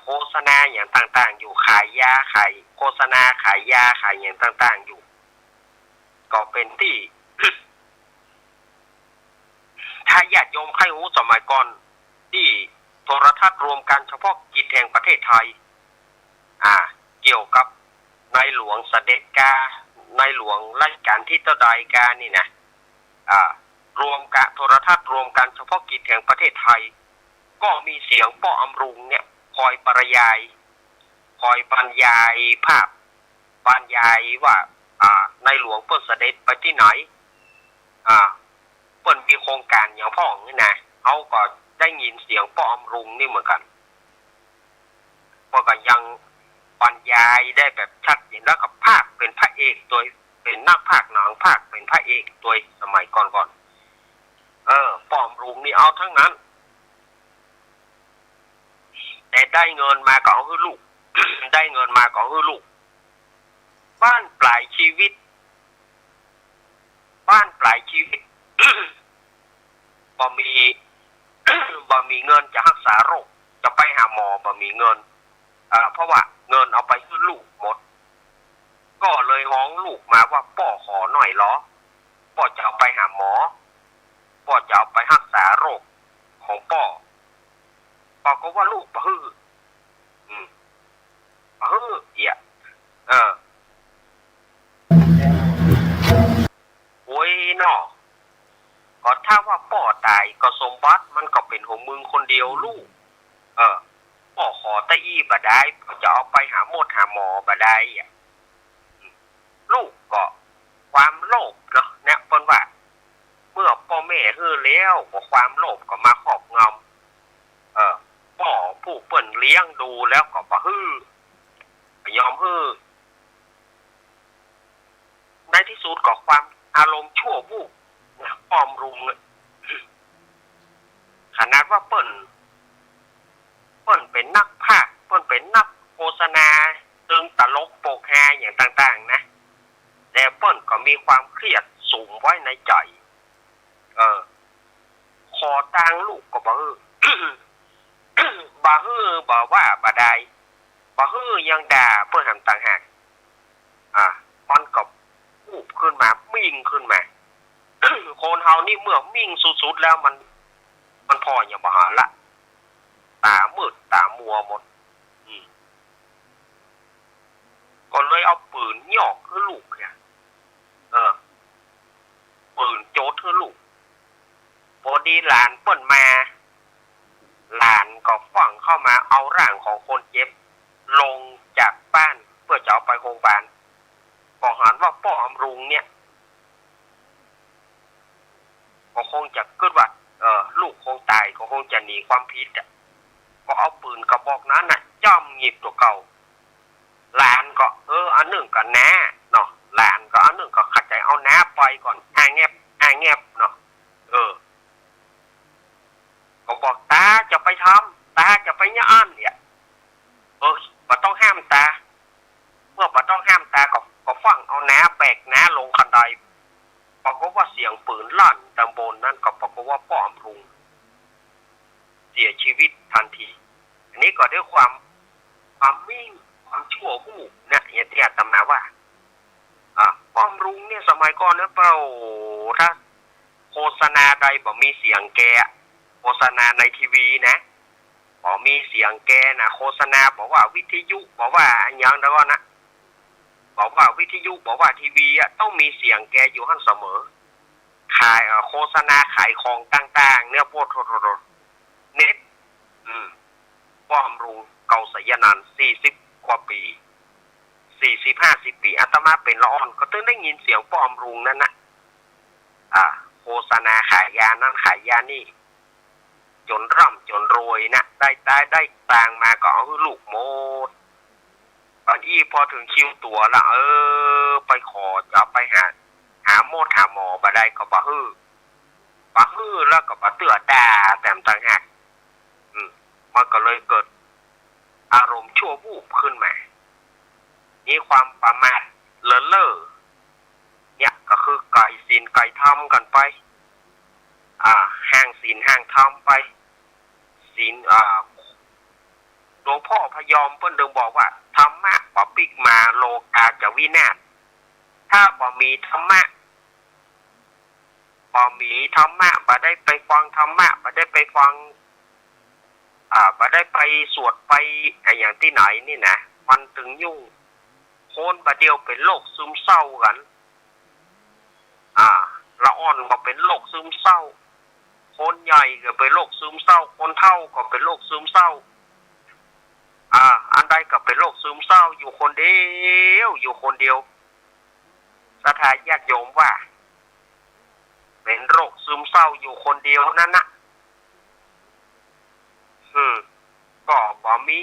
โฆษณาอย่างต่างๆอยู่ขายยาขายโฆษณาขายยาขายอย่างต่างๆอยู่ก็เป็นที่ ถ้าญาติโยมใครรู้สมัยก่อนที่โทรทัศน์รวมกันเฉพาะกิจแห่งประเทศไทยเกี่ยวกับในหลวงเสด็จกาในหลวงรัชกาลที่เท่าใดกานี่นะรวมกันโทรทัศน์รวมกันเฉพาะกิจแห่งประเทศไทยก็มีเสียงป้ออำรุงเนี่ยคอยบรรยายภาพบรรยายว่าในหลวงเปิ้นเสด็จไปที่ไหนเปิ้นมีโครงการอย่างพ่องนี่นะเขาก็ได้ยินเสียงป้ออำรุงนี่เหมือนกันก็ยังบรรยายได้แบบชัดเจนแล้วกับภาคเป็นพระเอกโดยเป็นนักภาคหนังภาคเป็นพระเอกโดยสมัยก่อนป้ออำรุงนี่เอาทั้งนั้นแต่ได้เงินมาก็เอาให้ลูก ได้เงินมาก็ให้ลูกบ้านปลายชีวิต บ่มี บ่มีเงินจะรักษาโรคจะไปหาหมอบ่มีเงินเพราะว่าเงินเอาไปให้ลูกหมดก็เลยฮ้องลูกมาว่าพ่อขอหน่อยเหรอพ่อจะเอาไปหาหมอพ่อจะเอาไปรักษาโรคของพ่อก็ว่าลูกบ่ฮื้อบ่ฮื้อเหี้ยโอ้ยเนาะก็ถ้าว่าพ่อตายก็สมบัติมันก็เป็นของมึงคนเดียวลูกพ่อขอตะอี้บ่ได้พ่อจะเอาไปหาหมดหาหมอบ่ได้ลูกก็ความโลภเนาะเนี่ยเพิ่นว่าเมื่อพ่อแม่ฮื้อแล้วก็ความโลภก็มาครอบงำพ่อผู้เปิ้นเลี้ยงดูแล้วก็บ่ฮื้อยอมฮื้อในที่สุดก็ความอารมณ์ชั่ววูบปลอมรุงขนาดว่าเปิ้นเป็นนักพากย์เปิ้นเป็นนักโฆษณาตึงตลกโปกฮาอย่างต่างๆนะแต่เปิ้นก็มีความเครียดสูงไว้ในใจขอตังลูกก็บ่ฮื้อ บ่ฮื้อบ่ว่าบ่ได้บ่ฮื้อยังด่าเปิ้นทำต่างหากมันก็วูบขึ้นมามิ่งขึ้นมา คนเฮานี่เมื่อมิ่งสุดๆแล้วมันพออย่าบ่หาละตามืดตามัวหมดก็เลยเอาปืนยอกให้ลูกเนี่ยปืนโจดให้ลูกพอดีหลานเปิ้นมาหลานก็ฟังเข้ามาเอาร่างของคนเจ็บลงจากบ้านเพื่อจะเอาไปโรงพยาบาลก็หันว่าป้ออำรุงเนี่ยก็คงจะคิดว่าลูกคงตายก็คงจะหนีความผิดก็เอาปืนกระบอกนั้นน่ะจ้อมหยิบตัวเก่าหลานก็อันหนึ่งก็แหน่เนาะหลานก็อันหนึ่งก็ขัดใจเอาแหน่ปล่อยก่อนแงบเนาะก็บอกตาจะไปทำตาจะไปย่านเนี่ยบ่ต้องห้ามตาเมื่อบ่ต้องห้ามตาก็ฟังเอาแหน่แบกแหน่ลงคันไดปรากฏว่าเสียงปืนลั่นตำบลนั้นก็ปรากฏว่าป้อมรุงเสียชีวิตทันทีอันนี้ก็ด้วยความมิ่งความชั่ววูบเนี่ยอย่างที่อาตมาว่าป้อมรุงเนี่ยสมัยก่อนเนี่ยเปล่าถ้าโฆษณาใดบ่มีเสียงแกโฆษณาในทีวีนะบ่มีเสียงแกนะโฆษณาบอกว่าวิทยุบอกว่าอันยังแล้วก็นะบอกว่าวิทยุบอกว่าทีวีต้องมีเสียงแกอยู่หั่นเสมอขายโฆษณาขายของต่างๆเนี่ยพวกเน็ตป้อมรุงเก่าสยนันท์40กว่าปี40-50 ปีอาตมาเป็นละอ่อนก็ต้องได้ยินเสียงป้อมรุงนั่นนะโฆษณาขายยานั้นขายยานี่จนร่ำจนรวยนะได้ตังมาก็เอาให้ลูกหมดตอนนี้พอถึงคิวตัวละไปขอจะไปหาหมดหาหมอบ่ได้ก็บ่ฮื้อแล้วก็บ่เตื้อด่าแต้มต่างหากมันก็เลยเกิดอารมณ์ชั่ววูบขึ้นมามีความประมาทเลินเล่อเนี่ยก็คือไก่ศีลไก่ธรรมกันไปห้างศีลห้างธรรมไปศีลหลวงพ่อพยอมเพิ่นเดิมบอกว่าธรรมะบ่ปิกมาโลกาจะวินาศถ้าบ่มีธรรมะบ่ได้ไปฟังธรรมะบ่ได้ไปฟังบ่ได้ไปสวดไปอย่างที่ไหนนี่นะมันถึงยุ่งคนบ่เดียวเป็นโรคซึมเศร้ากันละอ่อนก็เป็นโรคซึมเศร้าคนใหญ่ก็เป็นโรคซึมเศร้าคนเฒ่าก็เป็นโรคซึมเศร้าอันใดก็เป็นโรคซึมเศร้าอยู่คนเดียวสถาญาติโยมว่าเป็นโรคซึมเศร้าอยู่คนเดียวนั่นนะก็บ่มี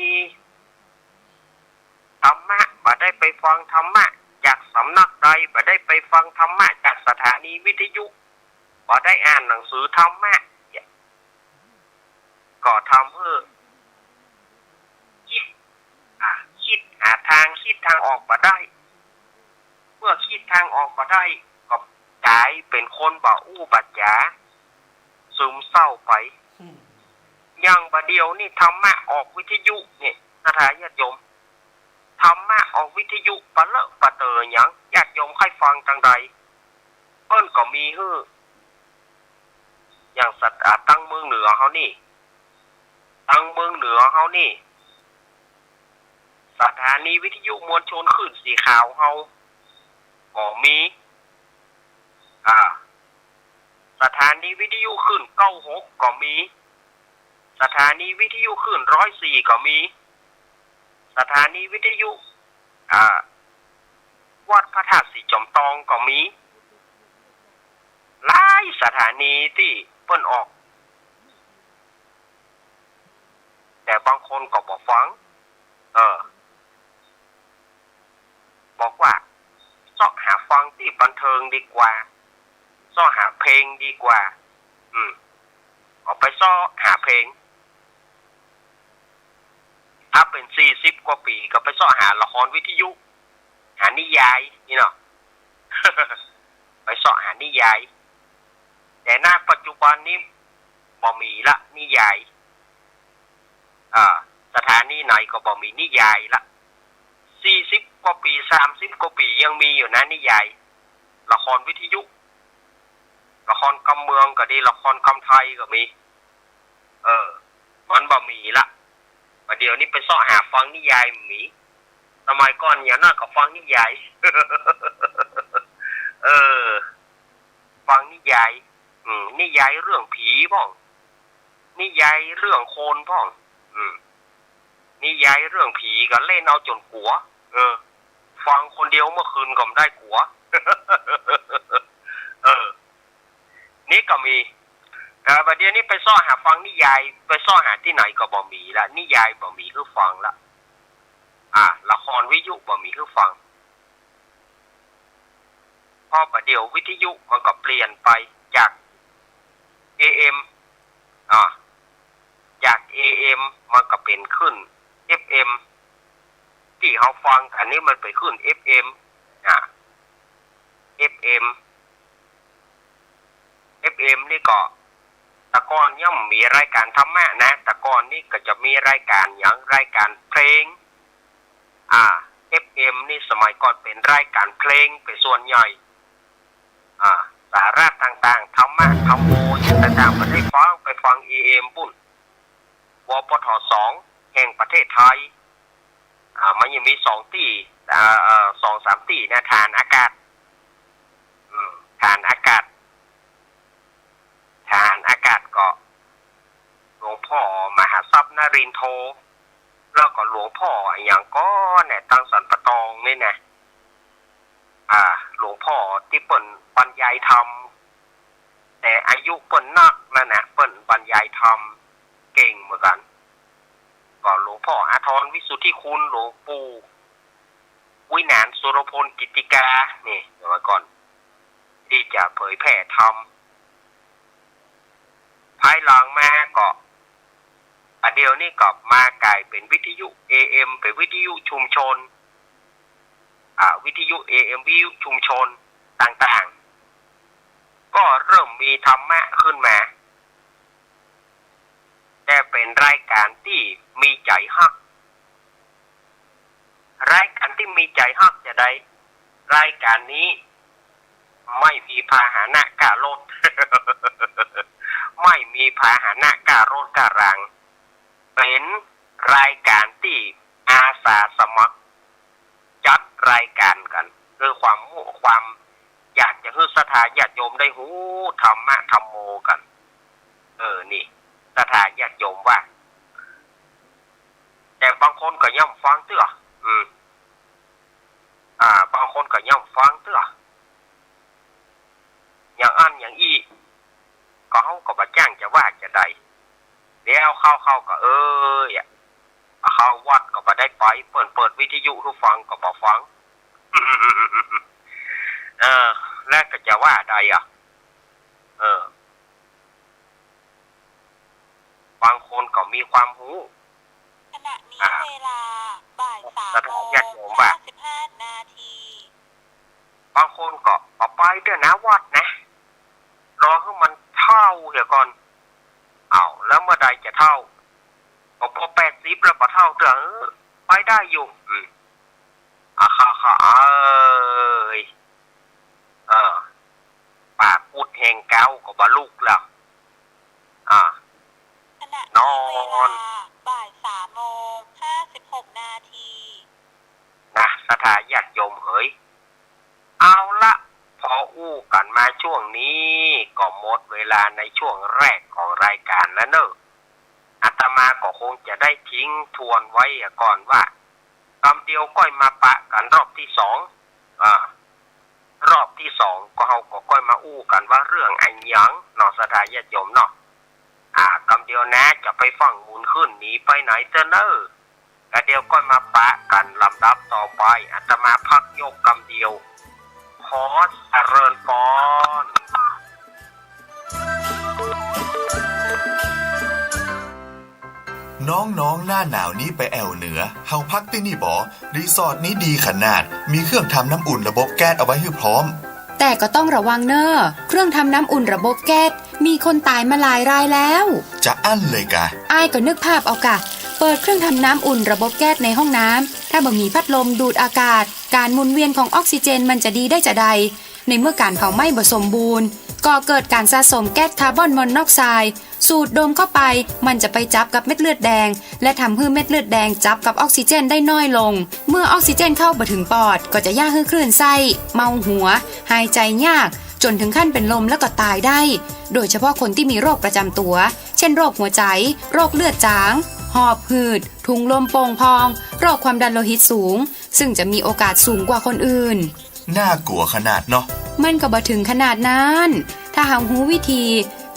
ธรรมะบ่ได้ไปฟังธรรมะจากสำนักใดบ่ได้ไปฟังธรรมะจากสถานีวิทยุบ่ได้อ่านหนังสือธรรมะก็ทำให้คิดห าทางคิดทางออกมาได้เมื่อคิดทางออกมาได้ก็กลายเป็นคนบ่อู้บัดยาซึมเศร้าไปอย่างบะเดียวนี่ธรรมะออกวิทยุเนี่ยนะทาญาติโยมธรรมะออกวิทยุปะเลอะปะเตอหยังญาติโยมใครฟังจังใดเปิ้นก็มีฮื้ออย่างสัตว์ตั้งเมืองเหนือเขานี่ตั้งเมืองเหนือเขานี่สถานีวิทยุมวลชนคลื่นสีขาวเขาก็มีสถานีวิทยุคลื่น96ก็มีสถานีวิทยุคลื่น104ก็มีสถานีวิทยุวัดพระธาตุสีจอมทองก็มีหลายสถานีที่เปิ้นออกแต่บางคนก็บ่ฟังบอกว่าเสาะหาฟังที่บันเทิงดีกว่าเสาะหาเพลงดีกว่าออกไปเสาะหาเพลงถ้าเป็น40กว่าปีก็ไปเสาะหาละครวิทยุหานิยายนี่เนาะ ไปเสาะหานิยายแต่ณปัจจุบันนี้บ่มีละนิยายสถานีไหนก็บ่มีนิยายละ40กว่าปี30กว่าปียังมีอยู่นะนิยายละครวิทยุละครกำเมืองก็ดีละครกำไทยก็มีมันบ่มีละประเดี๋ยวนี้ไปเสาะหาฟังนิยายมีสมัยก่อนอย่างนั้นก็ฟังนิยาย ฟังนิยายนิยายเรื่องผีบ้างนิยายเรื่องโคนบ้างนิยายเรื่องผีก็เล่นเอาจนกลัวฟังคนเดียวเมื่อคืนก็ไม่ได้กลัว นี่ก็มีประเดี๋ยวนี้ไปซ่อหาฟังนิยายไปซ่อหาที่ไหนก็บ่มีละนิยายบ่มีคือฟังละละครวิทยุบ่มีคือฟังพอประเดี๋ยววิทยุมันก็เปลี่ยนไปจาก AM จาก AM มันก็เป็นขึ้น FM ที่เขาฟังอันนี้มันไปขึ้น FM FM นี่ก็ตะกอนย่อมมีรายการธรรมะนะตะกอนนี่ก็จะมีรายการอย่างรายการเพลงFM นี่สมัยก่อนเป็นรายการเพลงเป็นส่วนใหญ่สาระต่างๆธรรมะธรรมโมอย่างต่างๆไปได้ฟังไปฟัง AM ปุ่นวปท2แห่งประเทศไทยมันยังมี2ที่2-3ที่นะฐานอากาศฐานอากาศก็หลวงพ่อมหาทรัพย์นรินทร์โทแล้วก็หลวงพ่ออย่างก็เนี่ยตั้งสันปะตองนี่นะหลวงพ่อที่เปิ่นบรรยายธรรมแต่อายุเปิ่นนักนั่นนะเปิ่นบรรยายธรรมเก่งเหมือนกันก็หลวงพ่ออาทรวิสุทธิคุณหลวงปู่วินานสุรพลกิติกานี่เดี๋ยวก่อนที่จะเผยแผ่ธรรมภายหลังมาก็เดี๋ยวนี้ก็มากลายเป็นวิทยุ AM เป็นวิทยุชุมชนวิทยุ AM วิทยุชุมชนต่างๆก็เริ่มมีธรรมะขึ้นมาแต่เป็นรายการที่มีใจฮักรายการที่มีใจฮักจะได้รายการนี้ไม่มีพาหนะกะรถ ไม่มีพาหนะกะรถกะรังเป็นรายการที่อาสาสมัครจัดรายการกันด้วยความอยากจะให้ศรัทธาญาติโยมได้หูธรรมะธรรมโมกันนี่ศรัทธาญาติโยมว่าแต่บางคนก็ย่อมฟังเตื้อบางคนก็ย่อมฟังเตื้ออย่างอันอย่างอีก็เขาก็บ่จ้างจะว่าจะได้แล้วเข้าก็เข้าวัดก็บ่ได้ไปเปิดวิทยุให้ฟังก็บ่ฟัง แล้วก็จะว่าใดบางคนก็มีความรู้ขณะนี้เวลาบ่าย 3 โมง บางคนก็ไปเดี๋ยวนะวัดนะรอให้มันเท่าเดี๋ยวก่อนเอาแล้วเมื่อใดจะเท่าก็พอ80แล้วก็เท่าเถอะไปได้อยู่ค่ะเอ้ยปากพูดแหงเก้าก็บาลูกแล้วนอนบ่าย3:56 น.นะสถาญาติโยมเฮ้ยเอาละพออู้กันมาช่วงนี้ก็หมดเวลาในช่วงแรกของรายการแล้วเนอะอาตมาก็คงจะได้ทิ้งทวนไว้ก่อนว่าคำเดียวก้อยมาปะกันรอบที่2รอบที่2ก็เฮาก็ก้อยมาอู้กันว่าเรื่องอันยังเนาะสถาญาติโยมเนาะคำเดียวนะจะไปฟังมูลขึ้นหนีไปไหนเจ้าเนอะกะเดียวก้อยมาปะกันลำดับต่อไปอาตมาพักยกคำเดียวขอเจริญพรน้องๆหน้าหนาวนี้ไปแอวเหนือเฮาพักที่นี่บ่รีสอร์ทนี้ดีขนาดมีเครื่องทำน้ำอุ่นระบบแก๊สเอาไว้ให้พร้อมแต่ก็ต้องระวังเนอะเครื่องทำน้ำอุ่นระบบแก๊สมีคนตายมาหลายรายแล้วจะอั้นเลยกะอ้ายก็นึกภาพเอากะเปิดเครื่องทำน้ำอุ่นระบบแก๊สในห้องน้ำถ้าบ่มีพัดลมดูดอากาศการหมุนเวียนของออกซิเจนมันจะดีได้จะใดในเมื่อการเผาไหม้บ่สมบูรณ์ก็เกิดการสะสมแก๊สคาร์บอนมอนอกไซด์สูดดมเข้าไปมันจะไปจับกับเม็ดเลือดแดงและทำให้เม็ดเลือดแดงจับกับออกซิเจนได้น้อยลงเมื่อออกซิเจนเข้าบ่ถึงปอดก็จะย่าให้คลื่นไส้เมาหัวหายใจยากจนถึงขั้นเป็นลมแล้วก็ตายได้โดยเฉพาะคนที่มีโรคประจำตัวเช่นโรคหัวใจโรคเลือดจางหอบหืดถุงลมโป่งพองโรคความดันโลหิตสูงซึ่งจะมีโอกาสสูงกว่าคนอื่นน่ากลัวขนาดเนาะมันก็บ่ถึงขนาดนั้นถ้าหารู้วิธี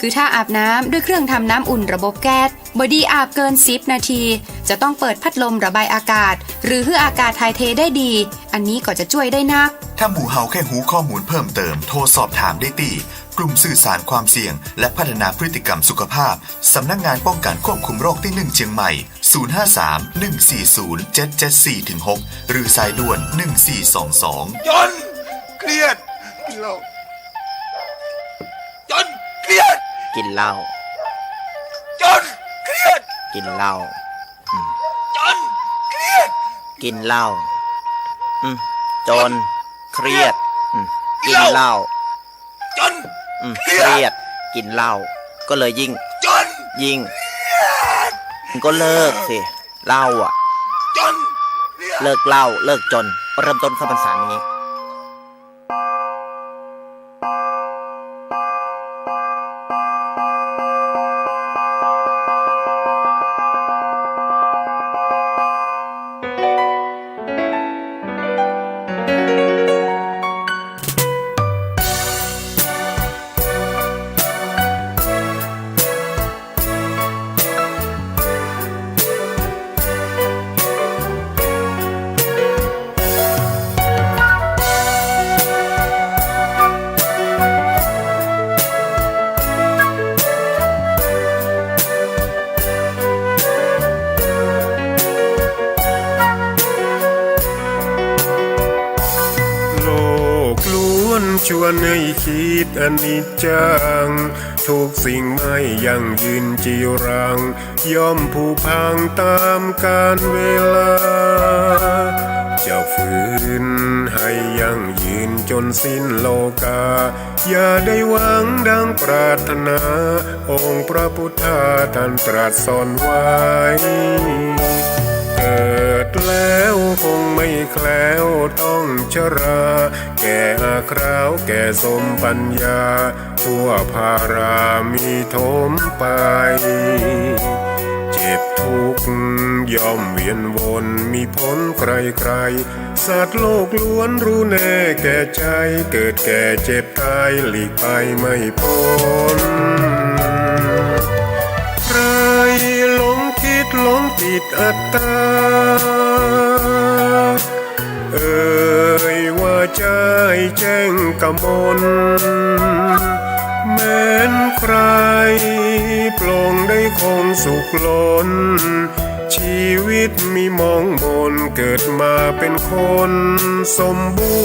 คือถ้าอาบน้ำด้วยเครื่องทำน้ำอุ่นระบบแก๊สบ่ดีอาบเกิน10 นาทีจะต้องเปิดพัดลมระบายอากาศหรือให้อากาศถ่ายเทได้ดีอันนี้ก็จะช่วยได้นักถ้าหมู่เฮาแค่หูข้อมูลเพิ่มเติมโทรสอบถามได้ที่กลุ่มสื่อสารความเสี่ยงและพัฒนาพฤติกรรมสุขภาพสำนักงานป้องกันควบคุมโรคที่1เชียงใหม่053-140-774-6หรือสายด่วน1422จนเครียดกินเหล้าจนเครียดกินเหล้าจนเครียดกินเหล้าจนเครียดกินเหล้าจนเครียดกินเหล้าจนเครียดกินเหล้าก็เลยยิ่งก็เลิกสิเหล้าอ่ะจนเลิกเหล้าเลิกจนเริ่มต้นเข้าพรรษานี้ชวนให้คิดอนิจจังทุกสิ่งไม่ยั่งยืนจีรังย่อมผุพังตามกาลเวลาจะฝืนให้ยั่งยืนจนสิ้นโลกาอย่าได้หวังดังปรารถนาองค์พระพุทธาท่านตรัสสอนไว้เกิดแล้วคงไม่แคล้วต้องชราแก่อาคราวแก่สมปัญญาทั่วภารามีทมไปเจ็บทุกข์ย่อมเวียนวนมีพ้นใครๆสัตว์โลกล้วนรู้แน่แก่ใจเกิดแก่เจ็บตายหลีกไปไม่พ้นใครหลงคิดหลงผิดอัตตาว่าใจแจ้งกมลแม้นใครปลงได้คงสุขล้นชีวิตมีมองมนเกิดมาเป็นคนสมบู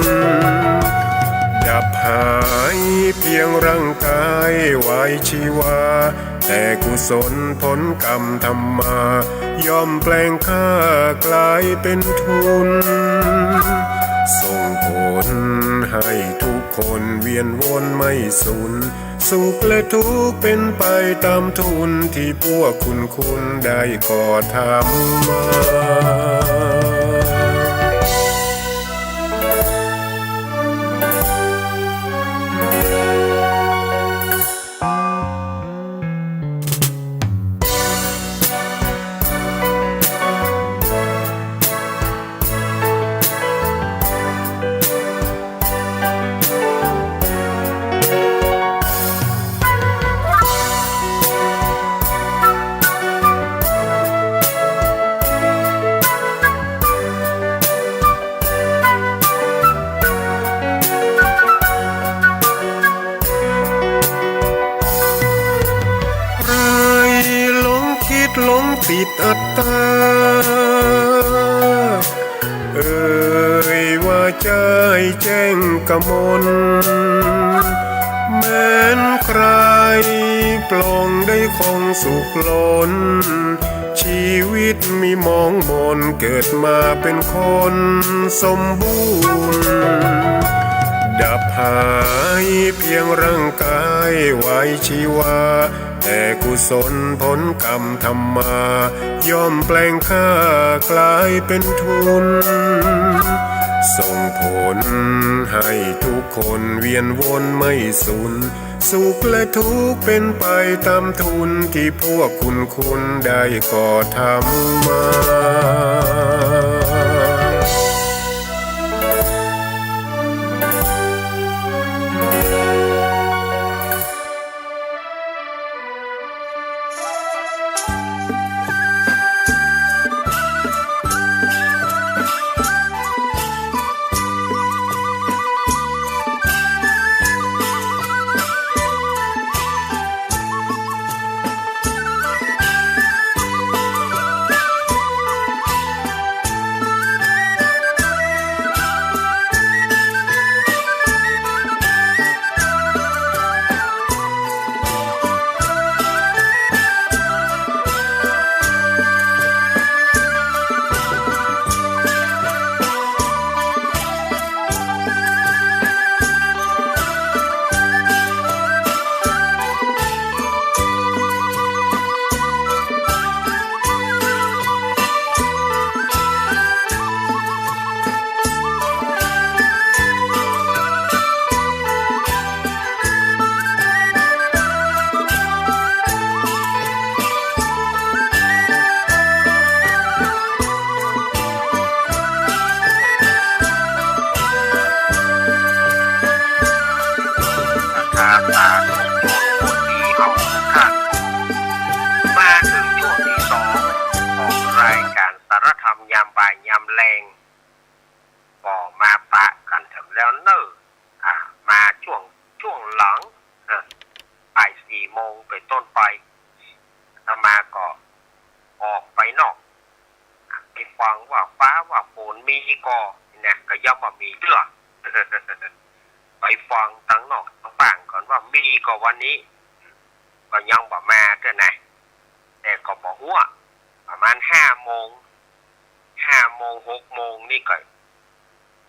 รณ์ ดับหายเพียงร่างกายไว้ชีวาแต่กุศลผลกรรมทำมาย่อมแปลงค่ากลายเป็นทุนส่งผลให้ทุกคนเวียนวนไม่สูญสุขและทุกข์เป็นไปตามทุนที่พวกคุณได้ก่อทำมาหลงติดอัตตาว่าใจแจ้งกมลแม้นใครปลงได้คงสุขล้นชีวิตมีมองมนเกิดมาเป็นคนสมบูรณ์ดับหายเพียงร่างกายไว้ชีวาแต่กุศลผลกรรมทำมาย่อมแปลงค่ากลายเป็นทุนส่งผลให้ทุกคนเวียนวนไม่สูญสุขและทุกข์เป็นไปตามทุนที่พวกคุณได้ก่อทำมามาถึงช่วงที่สองของรายการสารธรรมยามบ่ายยามแรงก็มาปะกันถึงแล้วเนอะมาช่วงหลังบ่าย4 โมงไปต้นไปมาก็ออกไปนอกไปฟังว่าฟ้าว่าฝนมีก็เนี่ยก็ย่อมว่ามีเด้อ ไปฟังตั้งนอกตั้งฝั่งก่อนว่ามีก็วันนี้ก็ยังบ่มาเด้อนะแต่ก็บอกว่าประมาณ5 โมง 6 โมงนี่ก็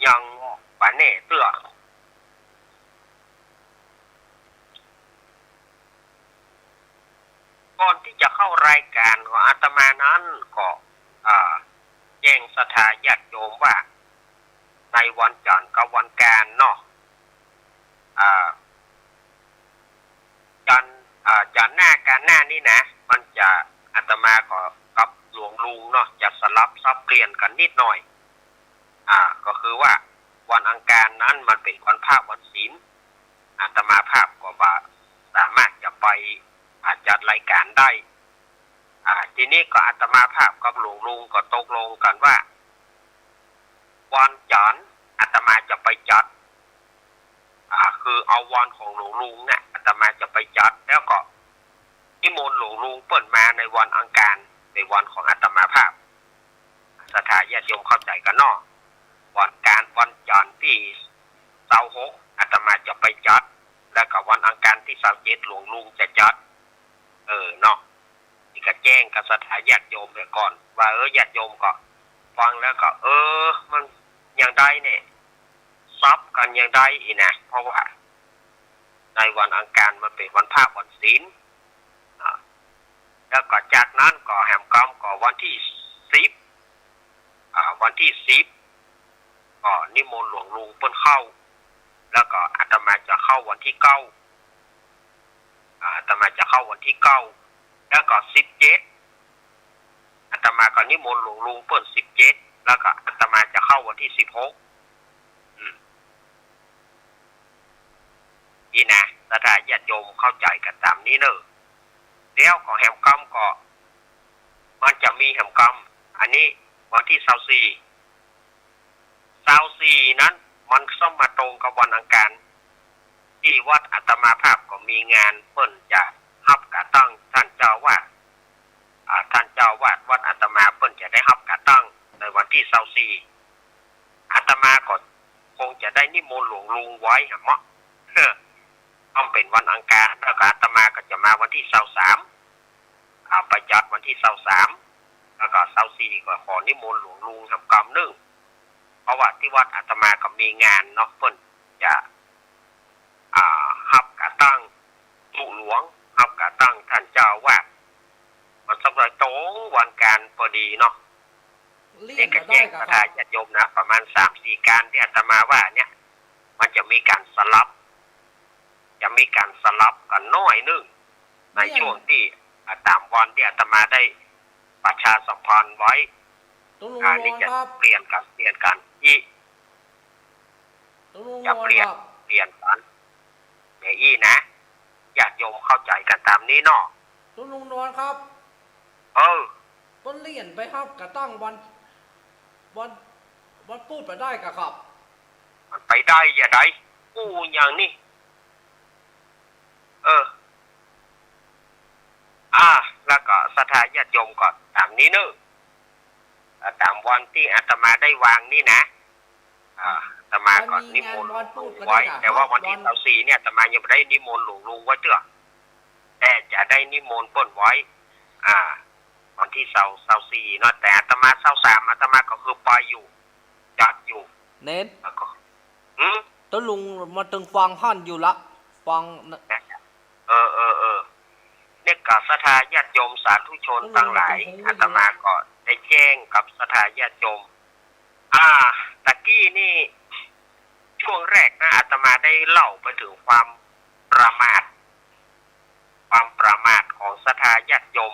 ยังบ่แน่เตื้อก่อนที่จะเข้ารายการของอาตมานั้นก็แจ้งศรัทธาญาติโยมว่าในวันจันทร์กับวันการเนาะจันทร์หน้าการหน้านี่นะมันจะอาตมาก็กับหลวงลุงเนาะจะสลับซับเปลี่ยนกันนิดหน่อยก็คือว่าวันอังคารนั้นมันเป็นวันพระวันศีลอาตมาภาพก็ว่าสามารถจะไปจัดรายการได้ทีนี้ก็อาตมาภาพกับหลวงลุงก็ตกลงกันว่าวันจันทร์อาตมาจะไปจัดคือเอาวันของหลวงลุงเนี่ยอาตมาจะไปจัดแล้วก็นิมนต์หลวงลุงเปิดมาในวันอังคารในวันของอาตมาภาพศรัทธาญาติโยมเข้าใจกันเนาะวันจันทร์ที่26อาตมา 27หลวงลุงจะจัดเนาะนี่ก็แจ้งกับสถาญาติโยมไปก่อนว่าญาติโยมก็ฟังแล้วก็มันอย่างใดเนี่ยซับกันอย่างใดอีกนะเพราะว่าในวันอังคารมันเป็นวันพระวันศีลแล้วก็จากนั้นก็แหมกรรมก็วันที่10วันที่10ก็นิมนต์หลวงลุงเปิ้นเข้าแล้วก็อาตมาจะเข้าวันที่9อาตมาจะเข้าวันที่9แล้วก็17อาตมาก็นิมนต์หลวงลุงเปิ้น17แล้วก็อาตมาจะเข้าวันที่16นี่นะถ้าญาติโยมเข้าใจกันตามนี้เนอะแล้วก็แหมกรรมก็มันจะมีแหมกรรมอันนี้วันที่24นั้นมันส้มมาตรงกับวันอังคารที่วัดอาตมาภาพก็มีงานเพิ่นจะรับกระตั้งท่านเจ้าวาดวัดอาตมาเพิ่นจะได้รับกระตั้งในวันที่24อาตมาก็คงจะได้นิมนต์หลวงลุงไว้หะเมาะต้องเป็นวันอังคารแล้วก็อาตมาก็จะมาวันที่23ไปจัดวันที่23แล้วก็24ก็ขอนิมนต์หลวงลุงทำกรรมนึงเพราะว่าที่วัดอาตมาก็มีงานเนาะเพิ่นจะรับกระตั้งตุหลวงรับกระตั้งท่านเจ้าวาดมันสักหน่อยตรงวันการพอดีเนาะนี่ก็แจ้งประธานญาติโยมนะประมาณ 3-4 การที่อาตมาว่าเนี่ยมันจะมีการสลับกันน้อยนึงในช่วงที่ตามวันที่อาตมาได้ประชาสัมพันธ์ไว้นี่จะเปลี่ยนกันจะเปลี่ยนกันอย่างนี้นะญาติโยมเข้าใจกันตามนี้เนาะลุงนวลครับต้นเลี่ยนไปครับกระตั้งวันพูดไปได้กะครับมันไปได้อย่าได้กู้อย่างนี้แล้วก็ศรัทธาญาติโยมก่อนตามนี้เนอะตามวันที่อาตมาได้วางนี่นะอาตมาก่อนนิมนต์ไว้แต่ว่าวันที่24เนี่ยอาตมายังไม่ได้นิมนต์หลวงลุงไว้เด้อแต่จะได้นิมนต์เปิ้นไว้วันที่24เนาะแต่อาตมา23อาตมาก็คือไปอยู่จัดอยู่เน้นแล้วก็ต้นลุงมาตึงฟังท่านอยู่ละฟังเนี่ยกับศรัทธาญาติโยมสาธุชนทั้งหลายอาตมาก็ได้แจ้งกับศรัทธาญาติโยมตะกี้นี่ช่วงแรกนะอาตมาได้เล่าไปถึงความประมาทของศรัทธาญาติโยม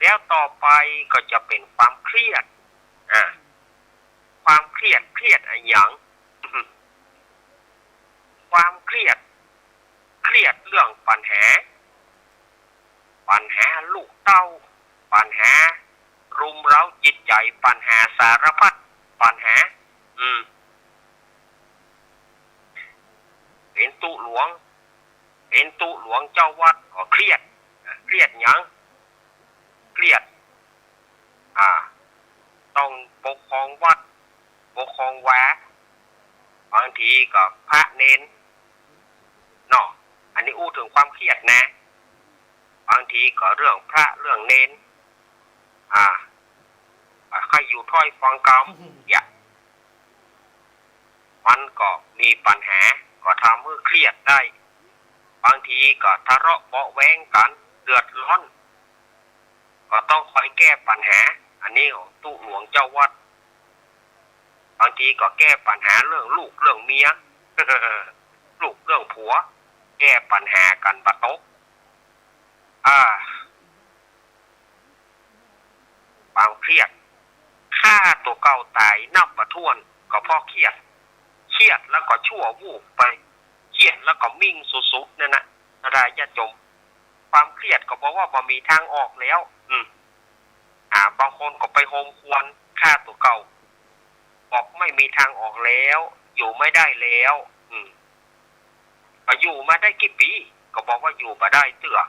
แล้วต่อไปก็จะเป็นความเครียดความเครียดอะไรอย่างความเครียดเรื่องปัญหาลูกเต้าปัญหารุมเร้าจิตใจปัญหาสารพัดปัญหาเห็นตุหลวงเจ้าวัดก็เครียดหยังเครียดต้องปกครองวัดปกครองแหวะบางทีก็พระเนนเนาะอันนี้อู้ถึงความเครียดนะบางทีก็เรื่องพระเรื่องเนนใครอยู่ถ้อยฟังกรรมมันก็มีปัญหาก็ทำให้เครียดได้บางทีก็ทะเลาะเบาะแว้งกันเดือดร้อนก็ต้องคอยแก้ปัญหาอันนี้ของตู้หลวงเจ้าวัดบางทีก็แก้ปัญหาเรื่องลูกเรื่องเมีย ลูกเรื่องผัวแก้ปัญหากันบะตกความเครียดฆ่าตัวเก่าตายนับประท้วนก็เพราะเครียดแล้วก็ชั่ววูบไปเครียดแล้วก็มิ่งสุดๆนั่นนะได้ญาติโยมความเครียดก็บอกว่าบ่มีทางออกแล้วบางคนก็ไปโฮมควรฆ่าตัวเก่าบอกไม่มีทางออกแล้วอยู่ไม่ได้แล้วอยู่มาได้กี่ปีก็บอกว่าอยู่มาได้เตื้อ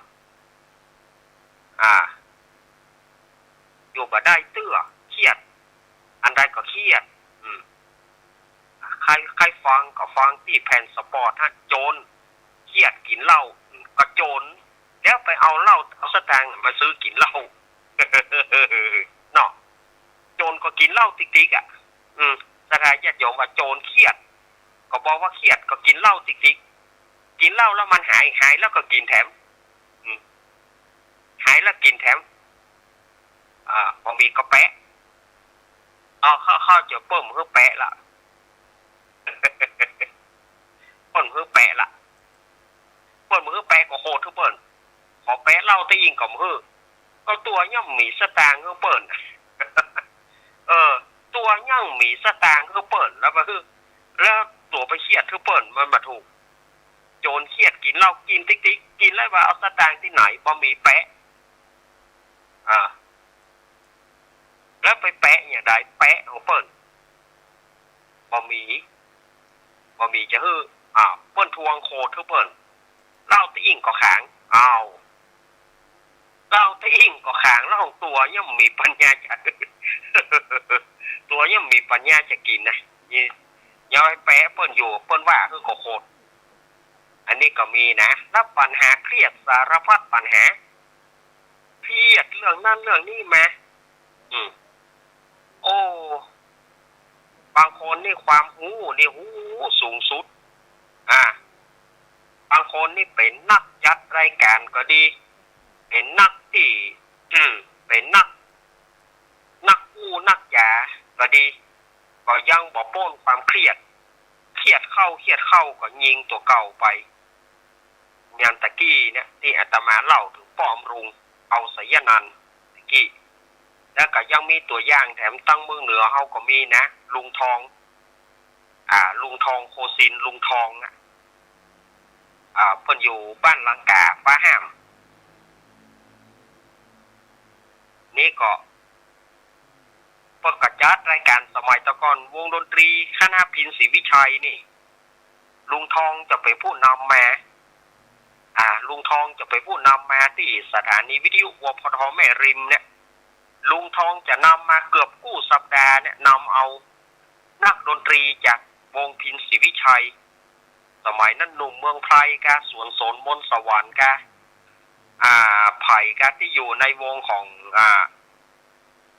อยู่มาได้เตื้อเครียดอันใดก็เครียดใครฟังก็ฟังที่แผ่นสปอร์ตฮะโจร เครียดกินเหล้าก็โจรแล้วไปเอาเหล้าเอาสตางค์มาซื้อกินเหล้า เนาะโจรก็กินเหล้าติ๊กๆอ่ะสถานญาติโยมว่าโจรเครียดก็บอกว่าเครียดก็กินเหล้าติ๊กๆกินเหล้าแล้วมันหายแล้วก็กินแถมหายแล้วกินแถมพอมีก็แปะเข้าจะเปิ้มเพื่อแปะละ เปิ้มเพื่อแปะละเปิ้มเพื่อแปะก็โหดทุกเปิ้นขอแปะเหล้าตีอิงกับเพื่อก็ตัวย่อมมีสตางค์เพื่อเปิ้น ตัวย่างมีสตางค์คือเปิดแล้วมาคือแล้วตัวไปเครียดคือเปิดมันมาถูกโจรเครียดกินเหล้ากินติ๊กกินแล้วว่าเอาสตางค์ที่ไหนบ่มีแปะแล้วไปแปะอย่างไรแปะของเปิดบ่มีจะคือเปิ้นทวงโคตรคือเปิดเหล้าตีอิ่งก็ขางเหล้าตีอิ่งก็ขางแล้วของตัวย่อมมีปัญญาจะ ตัวยังมีปัญญาจะกินนะนี่ย้อยแปะเปิ้นอยู่เปิ้นว่าคือโคตรอันนี้ก็มีนะรับปัญหาเครียดสารพัดปัญหาเครียดเรื่องนั้นเรื่องนี้มาโอ้บางคนนี่ความหูนี่หูสูงสุดบางคนนี่เป็นนักจัดรายการก็ดีเป็นนักที่เป็นนักยาก็ดีก็ยังบ่โป้นความเครียดเข้าก็ยิงตัวเก่าไปอย่างตะกี้เนี่ยที่อาตมาเล่าถึงป้อมรุงเอาสยนันตะกี้แล้วก็ยังมีตัวอย่างแถมตั้งเมืองเหนือเฮาก็มีนะลุงทองโคซินลุงทองเพิ่นอยู่บ้านลังกาฟ้าห้ามนี่ก็ประกาศรายการสมัยตะก่อนวงดนตรีคณะพินศรีวิชัยนี่ลุงทองจะไปผู้นำมาลุงทองจะไปผู้นำมาที่สถานีวิทยุวพทแม่ริมเนี่ยลุงทองจะนำมาเกือบกู้สัปดาห์เนี่ยนำเอานักดนตรีจากวงพินศรีวิชัยสมัยนั้นหนุ่มเมืองไพรกาสวนโสนมนต์สวรรค์กาไผ่กาที่อยู่ในวงของ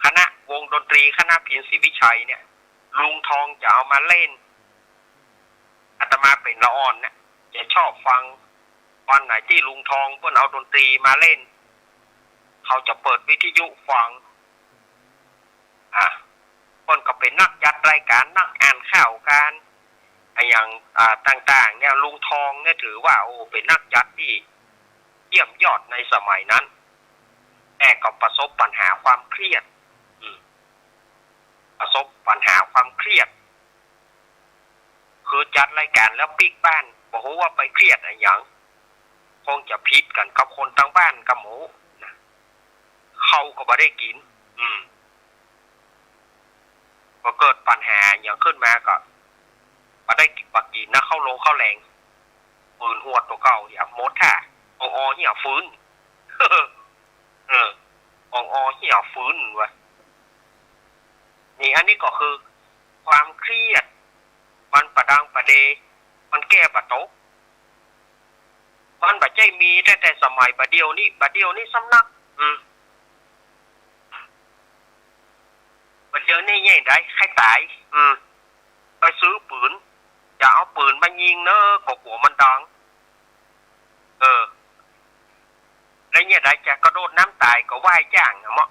คณะวงดนตรีคณะพินศรีวิชัยเนี่ยลุงทองจะเอามาเล่นอาตมาเป็นละอ่อนเนี่ยจะชอบฟังวันไหนที่ลุงทองเพิ่นเอาดนตรีมาเล่นเขาจะเปิดวิทยุฟังเพิ่นก็เป็นนักจัดรายการนักอ่านข่าวการอย่างต่างๆเนี่ยลุงทองเนี่ยถือว่าโอ้เป็นนักจัดที่เยี่ยมยอดในสมัยนั้นแต่ก็ประสบปัญหาความเครียดประสบปัญหาความเครียดคือจัดรายการแล้วปิ๊กบ้านบอกว่าไปเครียดอะไรอย่างคงจะพิษกันกับคนทั้งบ้านกับหมูนะเขาก็ไม่ได้กินพอเกิดปัญหาอย่างขึ้นมาก็มาได้กินปักกินนะเข้าลงเข้าแรงปืนหัวตัวเก่าอย่ามดค่ะเหี่ยฟื้นเหี่ยฟื้นวะนี่อันนี้ก็คือความเครียดมันประดังประเดมันแก้ปัตกมันบัดใจมีแต่สมัยบัดเดียวนี่สำนักบัดเดียวนี่ยังได้ใครตายไปซื้อปืนอย่าเอาปืนมายิงเนอะกหัวมันดังแล้วเนี่ยได้จะกระโดดน้ำตายก็ว่ายจ้างนะเมาะ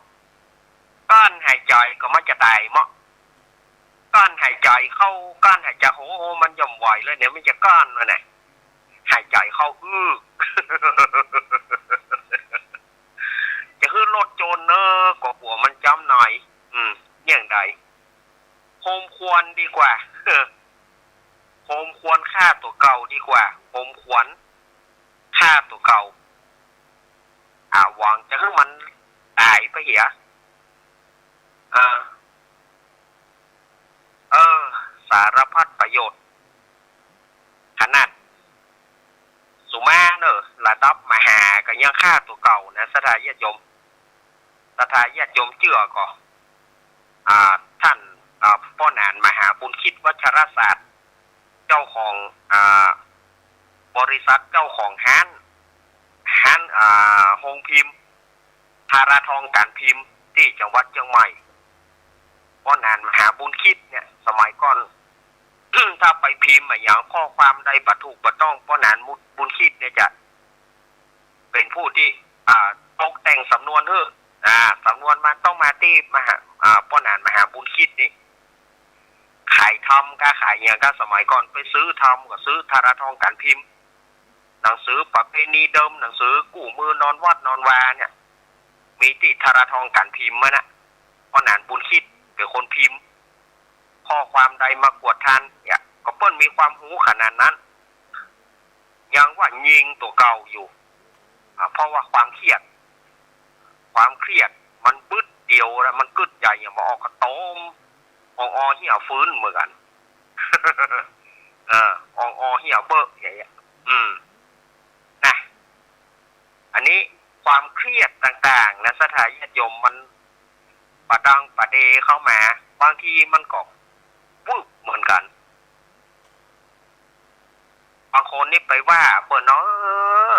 ก้อนหายใจก็มันจะตายเมาะก้อนหายใจเข้าก้อนหายใจโหมันย่อมไหวเลยเนี่ยมันจะก้อนเลยนะหายใจเข้าจะขึ้นรถโจรเนอะกหัวมันจำหน่อยอย่างใดโฮมควรดีกว่าโฮมควรฆ่าตัวเก่าดีกว่าโฮมควรฆ่าตัวเก่าหวังจะให้มันตายไปเหี้ยสารพัดประโยชน์ขนาดสุมาเนอะระดับมหาก็ยังฆ่าตัวเก่านะสถาญาติโยมเชื่อก็ท่านป้อนานมหาบุญคิดวัชรศาสตร์เจ้าของบริ ริษัทเจ้าของห้านโฮงพิมพ์ธาราทองการพิมพ์ที่จังหวัดเชียงใหม่ป้อนอ่านมหาบุญคิดเนี่ยสมัยก่อน ถ้าไปพิมพ์อย่างข้อความใดบัตถูกบัต้องป้อนอ่านบุญคิดเนี่ยจะเป็นผู้ที่ตกแต่งสำนวนสำนวนมันต้องมาที่มหาป้อนอ่านมหาบุญคิดนี่ขายทำก็ขายอย่างก็สมัยก่อนไปซื้อทำก็ซื้อธาราทองการพิมพ์หนังสือประเพณีเดิมหนังสือกู้มือนอนวัดนอนวาเนี่ยมีที่ธาราทองการพิมพ์นะป้อนอ่านบุญคิดเป็นคนพิมพ์ข้อความใดมากวดทันเนี่ยก็เปิ้นมีความรู้ขนาดนั้นยังว่ายิงตัวเก่าอยู่เพราะว่าความเครียดมันบึดเดียวแล้วมันกึดใหญ่อย่างมาออกกระต้มเหี่ยวฟื้นเหมือนกัน เหี่ยวเบิกอย่างเงี้ยนะอันนี้ความเครียดต่างๆนะสถาญาติโยมมันประดังประเดเข้ามาบางทีมันก็วึบเหมือนกันบางคนนี่ไปว่าเปิดเนาะ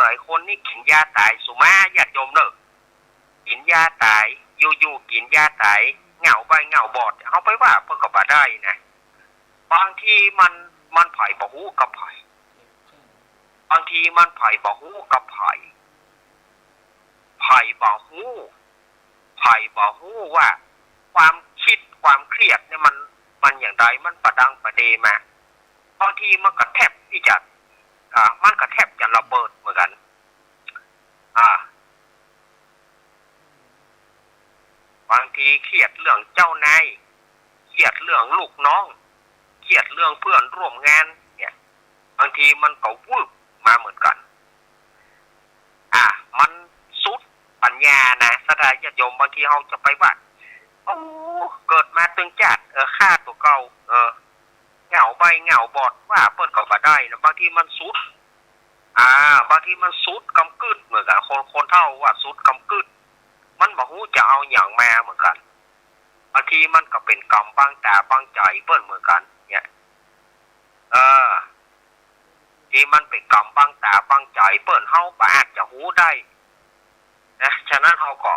ไอ้คนนี่กินยาตายสุมาญาติโยมเนอะกินยาตายอยู่กินยาตายเหงาไปเหงาบอดเอาไปว่าเพื่อกับบ่ได้นะบางทีมันไผ่บ่ฮู้กับไผ่บางทีมันไผ่บ่ฮู้กับไผ่บ่ฮู้ว่าความคิดความเครียดเนี่ยมันอย่างไรมันประดังประเดมาบางทีมันก็แทบที่จะมันก็แทบจะระเบิดเหมือนกันบางทีเครียดเรื่องเจ้านายเครียดเรื่องลูกน้องเครียดเรื่องเพื่อนร่วมงานเนี่ยบางทีมันก็วืบมาเหมือนกันมันสุดปัญญานะสถาญาติโยมบางทีเราจะไปว่าโอ้เกิดมาตึงจัดฆ่าตัวเก่าเหงาใบเหงาบอดว่าเปิ้นก็บ่ได้นะบางทีมันสุดบางทีมันสุดกำกึดเหมือนกันคนเท่าว่าสุดกำกึดมันบ่ฮู้จะเอาอย่างมาเหมือนกันบางทีมันก็เป็นกรรมบางตาบางใจเปิ้นเหมือนกันเนี่ยที่มันเป็นกรรมบางตาบางใจเปิ้นเฮาบ่อาจจะฮู้ได้นะฉะนั้นเฮาก็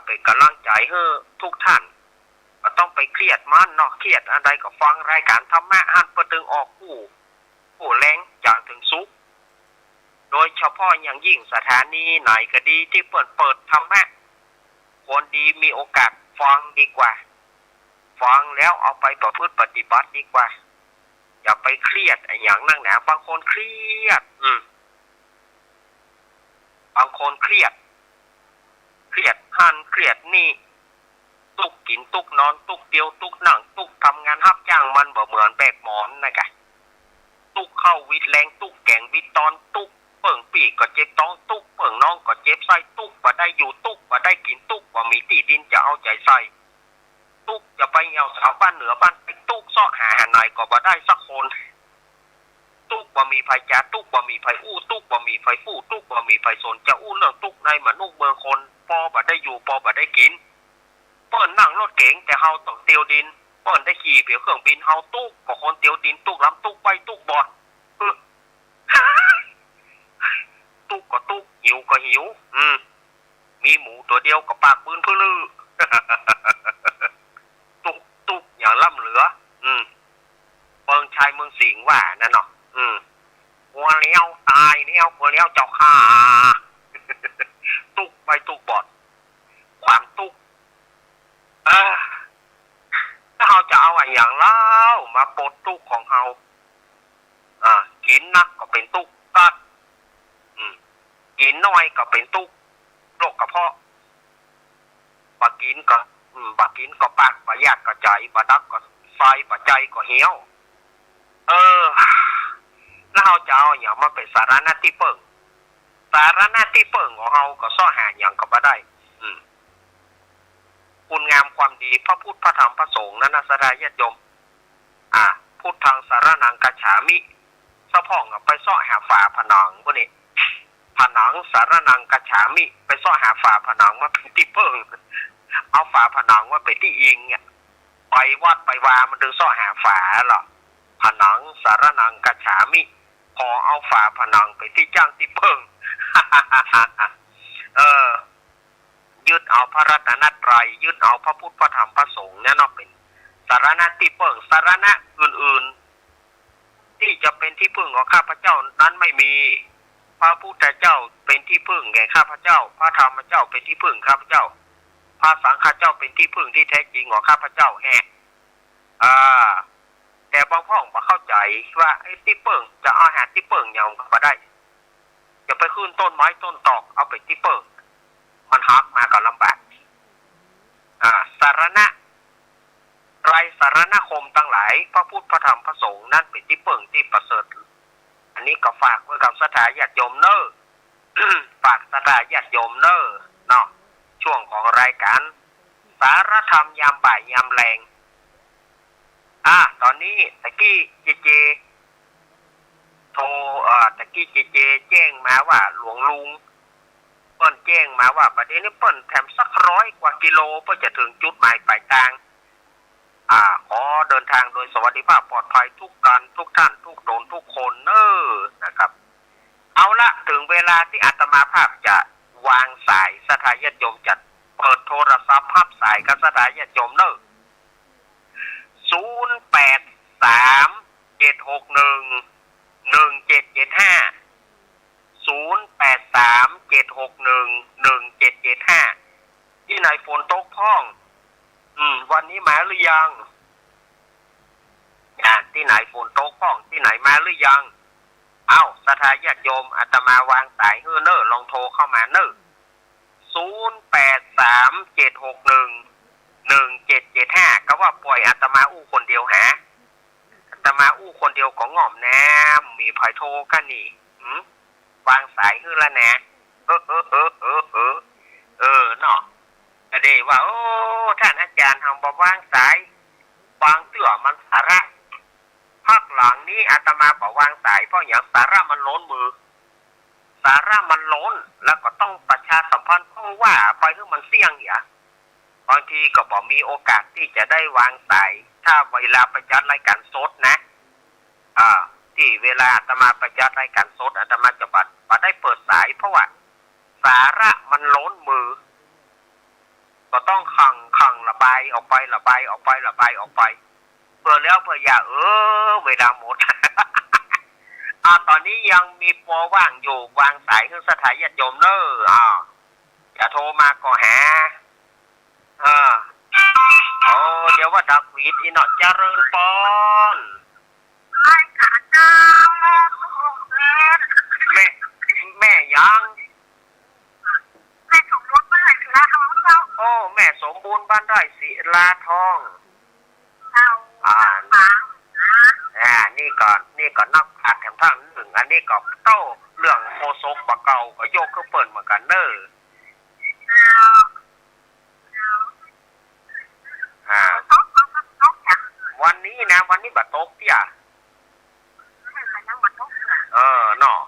เป็นกำลังใจให้ทุกท่านก็ต้องไปเครียดมันเนาะเครียดอะไรก็ฟังรายการธรรมะหันประดึงออกผู้แรงอย่างถึงสุขโดยเฉพาะอย่างยิ่งสถานีไหนก็ดีที่เปิดธรรมะคนดีมีโอกาสฟังดีกว่าฟังแล้วเอาไปประพฤติปฏิบัติดีกว่าอย่าไปเครียดอย่างนั่งหนาบางคนเครียดบางคนเครียดหันเครียดนี่ตุกกินตุกนอนตุกเดียวตุกนั่งตุกทำงานรับจ้างมันบ่เหมือนแบกหมอนนะกะตุกเข้าวิดแรงตุกแกงวิดตอนตุกเปิ่งปีกก็เจ็บต้องตุกเปิ่งน้องก็เจ็บไส้ตุกบ่ได้อยู่ตุกบ่ได้กินตุกบ่มีที่ดินจะเอาใจใส่ตุกจะไปเอาสาวบ้านเหนือบ้านไปตุกซ้อหาไหนก็บ่ได้สักคนตุกบ่มีไผจ่าตุกบ่มีไผอู้ตุกบ่มีไผฟู่ตุกบ่มีไผสนจะอู้เรื่องตุกในมนุษย์เมืองคนพอบ่ได้อยู่พอบ่ได้กินเปิ้นนั่งรถเก๋งแต่เฮาต้องเตียวดินเปิ้นได้ขี่เปียวเครื่องบินเฮาตุกก็คนเตียวดินตุกลำตุกไปตุกบอดตุกก็ตุกหิวก็หิวมีหมูตัวเดียวก็ปากปืนพื้นลือตุกอย่างล่ำเหลือเปิงชายเมืองสิงห์ว่านั่นเนาะหัวเลี้ยวตายเลี้ยวหัวเลี้ยวเจ้าข้าตุกไปตุกบอดความตุกถ้าเราจะเอาอย่างเล่ามาปลดตุกของเรากินนักก็เป็นตุกตัดกินน้อยก็เป็นตุกโรคกระเพาะบักกินก็ปากบะยากก็ใจบะดักก็ไฟบะใจก็เหี่ยวแล้วเราจะเอาอย่างมาเป็นสาระหน้าที่เปิ่งของเราก็ซ่อหาอย่างก็บ่ได้คุณงามความดีพระพุทธพระธรรมพระสงฆ์นั้นนะสดาญาติโยมพุทธังสารนังกัจฉามิสะพ่องไปซ่อหาฝาผนังพวกนี้ผนังสารนังกัจฉามิไปซ่อหาฝาผนังมาเป็นที่เปิ่งเอาฝาผนังว่าไปที่อิงเนี่ยไปวัดไปวามันถึงซ่อหาฝาหรอผนังสารนังกัจฉามิ พอเอาฝาผนังไปที่จ้างที่เพิ่ง ยึดเอาพระรัตนตรัยยึดเอาพระพุทธพระธรรมพระสงฆ์เนี่ยเนาะเป็นสารณะที่เพิ่งสารณะอื่นๆที่จะเป็นที่พึ่งของข้าพเจ้านั้นไม่มีพระพุทธเจ้าเป็นที่พึ่งแก่ข้าพเจ้าพระธรรมเจ้าเป็นที่พึ่งข้าพเจ้าพระสังฆเจ้าเป็นที่พึ่งที่แท้จริงของข้าพเจ้าแต่บางพ่องบ่เข้าใจว่าไอ้ที่เพิ่งจะเอาหาที่เพิ่งยังมาได้จะไปขึ้นต้นไม้ต้นตอกเอาไปที่เพิ่งมันหักมาก็ลำบากสารณะไรสารณคมทั้งหลายพระพุทธพระธรรมพระสงฆ์นั่นเป็นที่เพิ่งที่ประเสริฐอันนี้ก็ฝากไว้กับศรัทธาญาติโยมเนอะ ฝากศรัทธาญาติโยมเนอะเนาะช่วงของรายการสารธรรมยามบ่ายยามแรงตอนนี้ตะกี้เจโทรตะกี้เจแจ้งมาว่าหลวงลุงเปิ้นแจ้งมาว่าประเดี๋ยวนี้เปิ้นแถมสัก100 กว่ากิโลเพื่อจะถึงจุดหมายปลายทางขอเดินทางโดยสวัสดิภาพปลอดภัยทุกกันทุกท่านทุกตนทุกคนนะครับเอาละถึงเวลาที่อาตมาภาพจะวางสายศรัทธาญาติโยมจัดเปิดโทรศัพท์ภาพสายกับศรัทธาญาติโยม083-761-1775 ที่ไหนฝนตกพ้องวันนี้มาหรือยังที่ไหนฝนตกพ้องที่ไหนมาหรือยังศรัทธาญาติโยมอาตมาวางสายลองโทรเข้ามา083-761-1775ก็ว่าปล่อยอาตมาอู้คนเดียวหาอาตมาอู้คนเดียวของง่อมแนมมีไผโทรกันนี่วางสายละแหนะเนาะก็ได้ว่าโอ้ท่านอาจารย์ทำบ่วางสายบางเตื้อมันสาระภาคหลังนี้อาตมาบอกวางสายเพราะอย่างสาระมันล้นมือสาระมันล้นแล้วก็ต้องประชาสัมพันธ์เพราะว่าไปให้มันเสี่ยงอย่างบางทีก็บอกมีโอกาสที่จะได้วางสายถ้าเวลาประจัดรายการสดนะที่เวลาอาตมาประจัดรายการสดอาตมาจะบัดได้เปิดสายเพราะว่าสาระมันล้นมือก็ต้องขังระบายออกไประบายออกไประบายออกไปเพื่อแล้วเพื่ออย่าเวลาหมด ตอนนี้ยังมีโปรว่างอยู่วางสายคือสถานญาติโยมอย่าโทรมาก็หาเดี๋ยวว่าดักวีดอีนอเจริญปอนแม่ยังแม่สมบูรณ์บ้านไร่ศิลาทองเจ้าแม่สมบูรณ์บ้านไร่ศิลาทองนี่ก็นับขาดแถมทั้งหนึ่งอันนี้ก็เต้าเรื่องโคศกปะเก่าก็โยกก็เปิดเหมือนกันวันนี้บัดตกเตี้ยเนาะ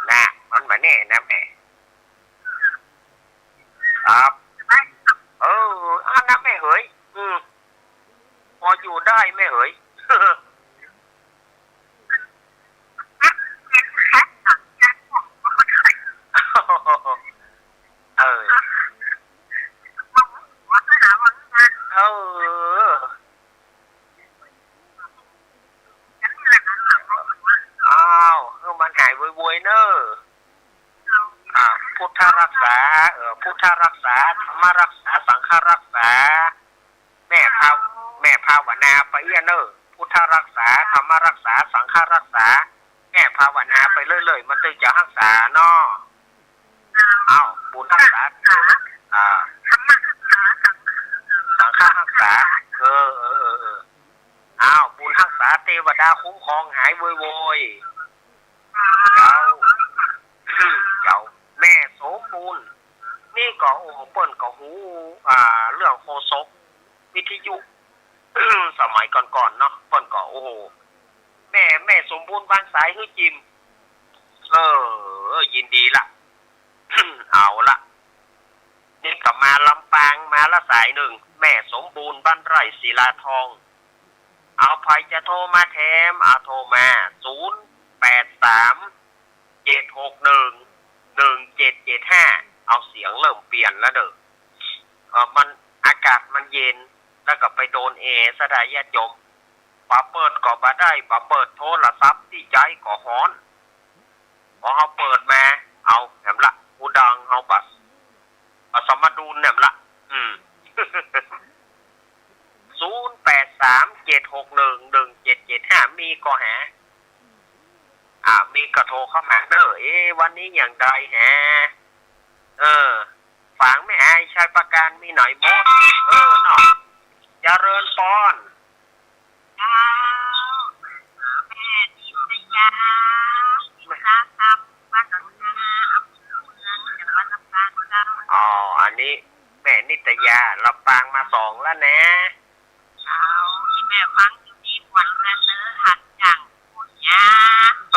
น่ะมันมาแน่นะแม่ครับนะแม่เฮ้ยพออยู่ได้แม่เฮ้ยมันหายโวยๆเนอะพุทธรักษาพุทธรักษาธรรมรักษาสังฆรักษาแม่ภาวนาไปเนอะพุทธรักษาธรรมรักษาสังฆรักษาแม่ภาวนาไปเรื่อยๆมันถึงจะรักษาเนาะบุญรักษาสังฆรักษาบุญรักษาเทวดาคุ้มครองหายโวยเจ้าแม่โสปูนนี่ก็เปิ้นก็หูเรื่องโคศกวิทยุ สมัยก่อนๆเนาะเปิ้นก็แม่สมบูรณ์บางสายฮื้อจิมยินดีละ เอาละนี่ก็มาลำปางมาละสายหนึ่งแม่สมบูรณ์บ้านไร่ศิลาทอง เอาใครจะโทรมาแถมเอาโทรมา083-761-1775เอาเสียงเริ่มเปลี่ยนแล้วเด้อมันอากาศมันเย็นแล้วก็ไปโดนซะได้ญาติโยมปาเปิดก็บ่ได้ปาเปิดโทรศัพท์ที่ใจก็ฮ้อนพอเขาเปิดมาเอาแหมละกูดังเอาบัสสมดุลแหมละ083-761-1775มีก็หามีกระโทรเข้ามาเด้อวันนี้อย่างใดฮะฝังไม่อายชายประการมีหน่อยมดเนาะเจริญปอนอันนี้แม่นิตยาลำปางมา2แล้วนะแม่ฟังอยู่ที่วันนั้นเนื้อหันอย่างพูดยาต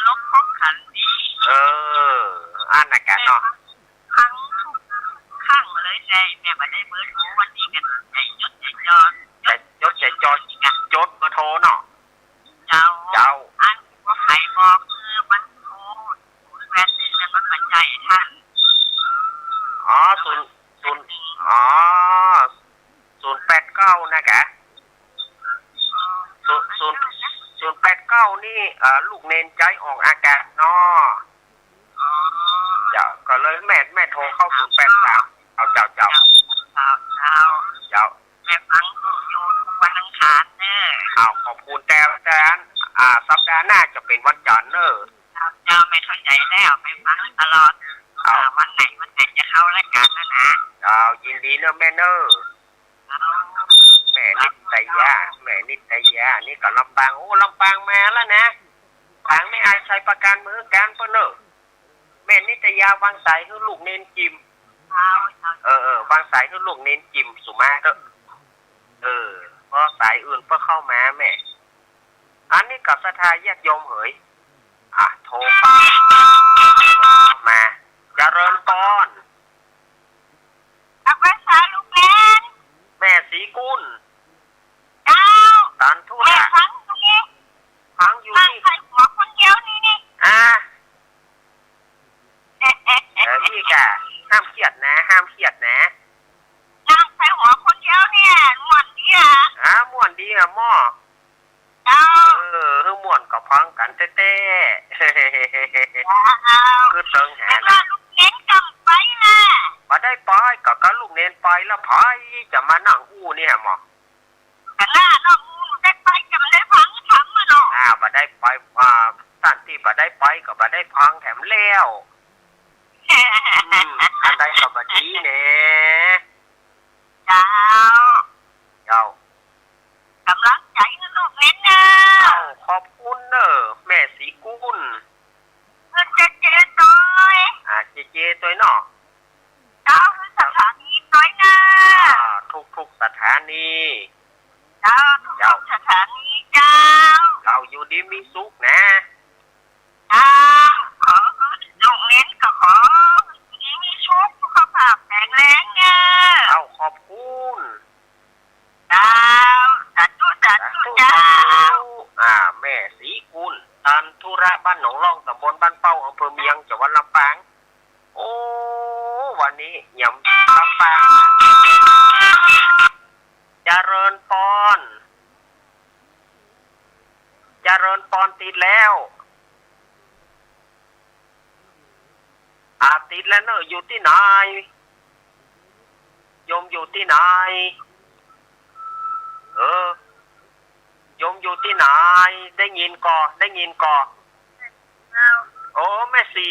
ลกพบขันดีอันนั้นกันเนาะข้างเลยใจแม่มาได้เบอร์โทรวันนี้กันใจยศใจจอจดมาโทรเนาะเจ้าอันว่าใครบอกคือมันโทรแฟนนี่แม่มันมาใจท่าน089นะกะ089นี่ลูกเนนใจออกอากาศเนาะก็เลยแม่โทรเข้า083เอาเจ้าแม่ฟังอยู่ทุกวันอังคารเนอะขอบคุณแต่สัปดาห์หน้าจะเป็นวันจันทร์เนอะเจ้าไม่เข้าใจแล้วแม่ฟังตลอดวันไหนจะเข้ารายการนะยินดีเนอะแม่เนอะแม่นิตยานี่ก็ลำปางลำปางมาแล้วนะปางไม่อายใช้ประกันมือการเพื่อนเนอะแม่นิตยาวางสายให้ลูกเน้นจิมวางสายให้ลูกเน้นจิมสุมาเถอะเพราะสายอื่นเพื่อเข้ามาแม่อันนี้กับสถาญาติโยมเหยโทรมาเจริญปอนภาษาลูกเล่นแม่สีกุลตันทุระฟังอยู่นี่ใครหัวคนเดียวนี่พี่กะห้ามเครียดนะนั่งใครหัวคนเดียวเนี่ยม่วนดีม่วนดีหม้อม่วนก็พังกันเต้คือเติงแหนะลูกเน้นกำไปนะมาได้ไปก็ลูกเน้นไปแล้วพายจะมานั่งอู้เนี่ยหมอกันล่ะน้องอู้ได้ไปจะมาได้พังทำมาเนาะมาได้ไปท่านที่มาได้ไปก็มาได้พังแถมแล้วอันใดก็มาดีเนี่ยเจ้ากำลังใจนะลูกเน้นนะขอบคุณเนอะแม่สีกุลเจ๊ตัวเจ๊ตัวเนาะเจ้าสถานีน้อยนะทุกสถานีเจ้าสถานีเจ้าเราอยู่ดีมีสุขนะขอลูกเน้นก็ขอดีมีสุขสุขภาพแข็งแรงเนี่ยขอบคุณสาธุเจ้าแม่สีกุลตันธุระบ้านหนองล่องตำบลบ้านเป้าอำเภอเมียงจังหวัดลำปางวันนี้ยำลำปางเจริญปอนติดแล้วติดแล้วเนอะอยู่ที่ไหนโยมอยู่ที่ไหนโยมอยู่ที่ไหนได้ยินก่อโอ้แม่สี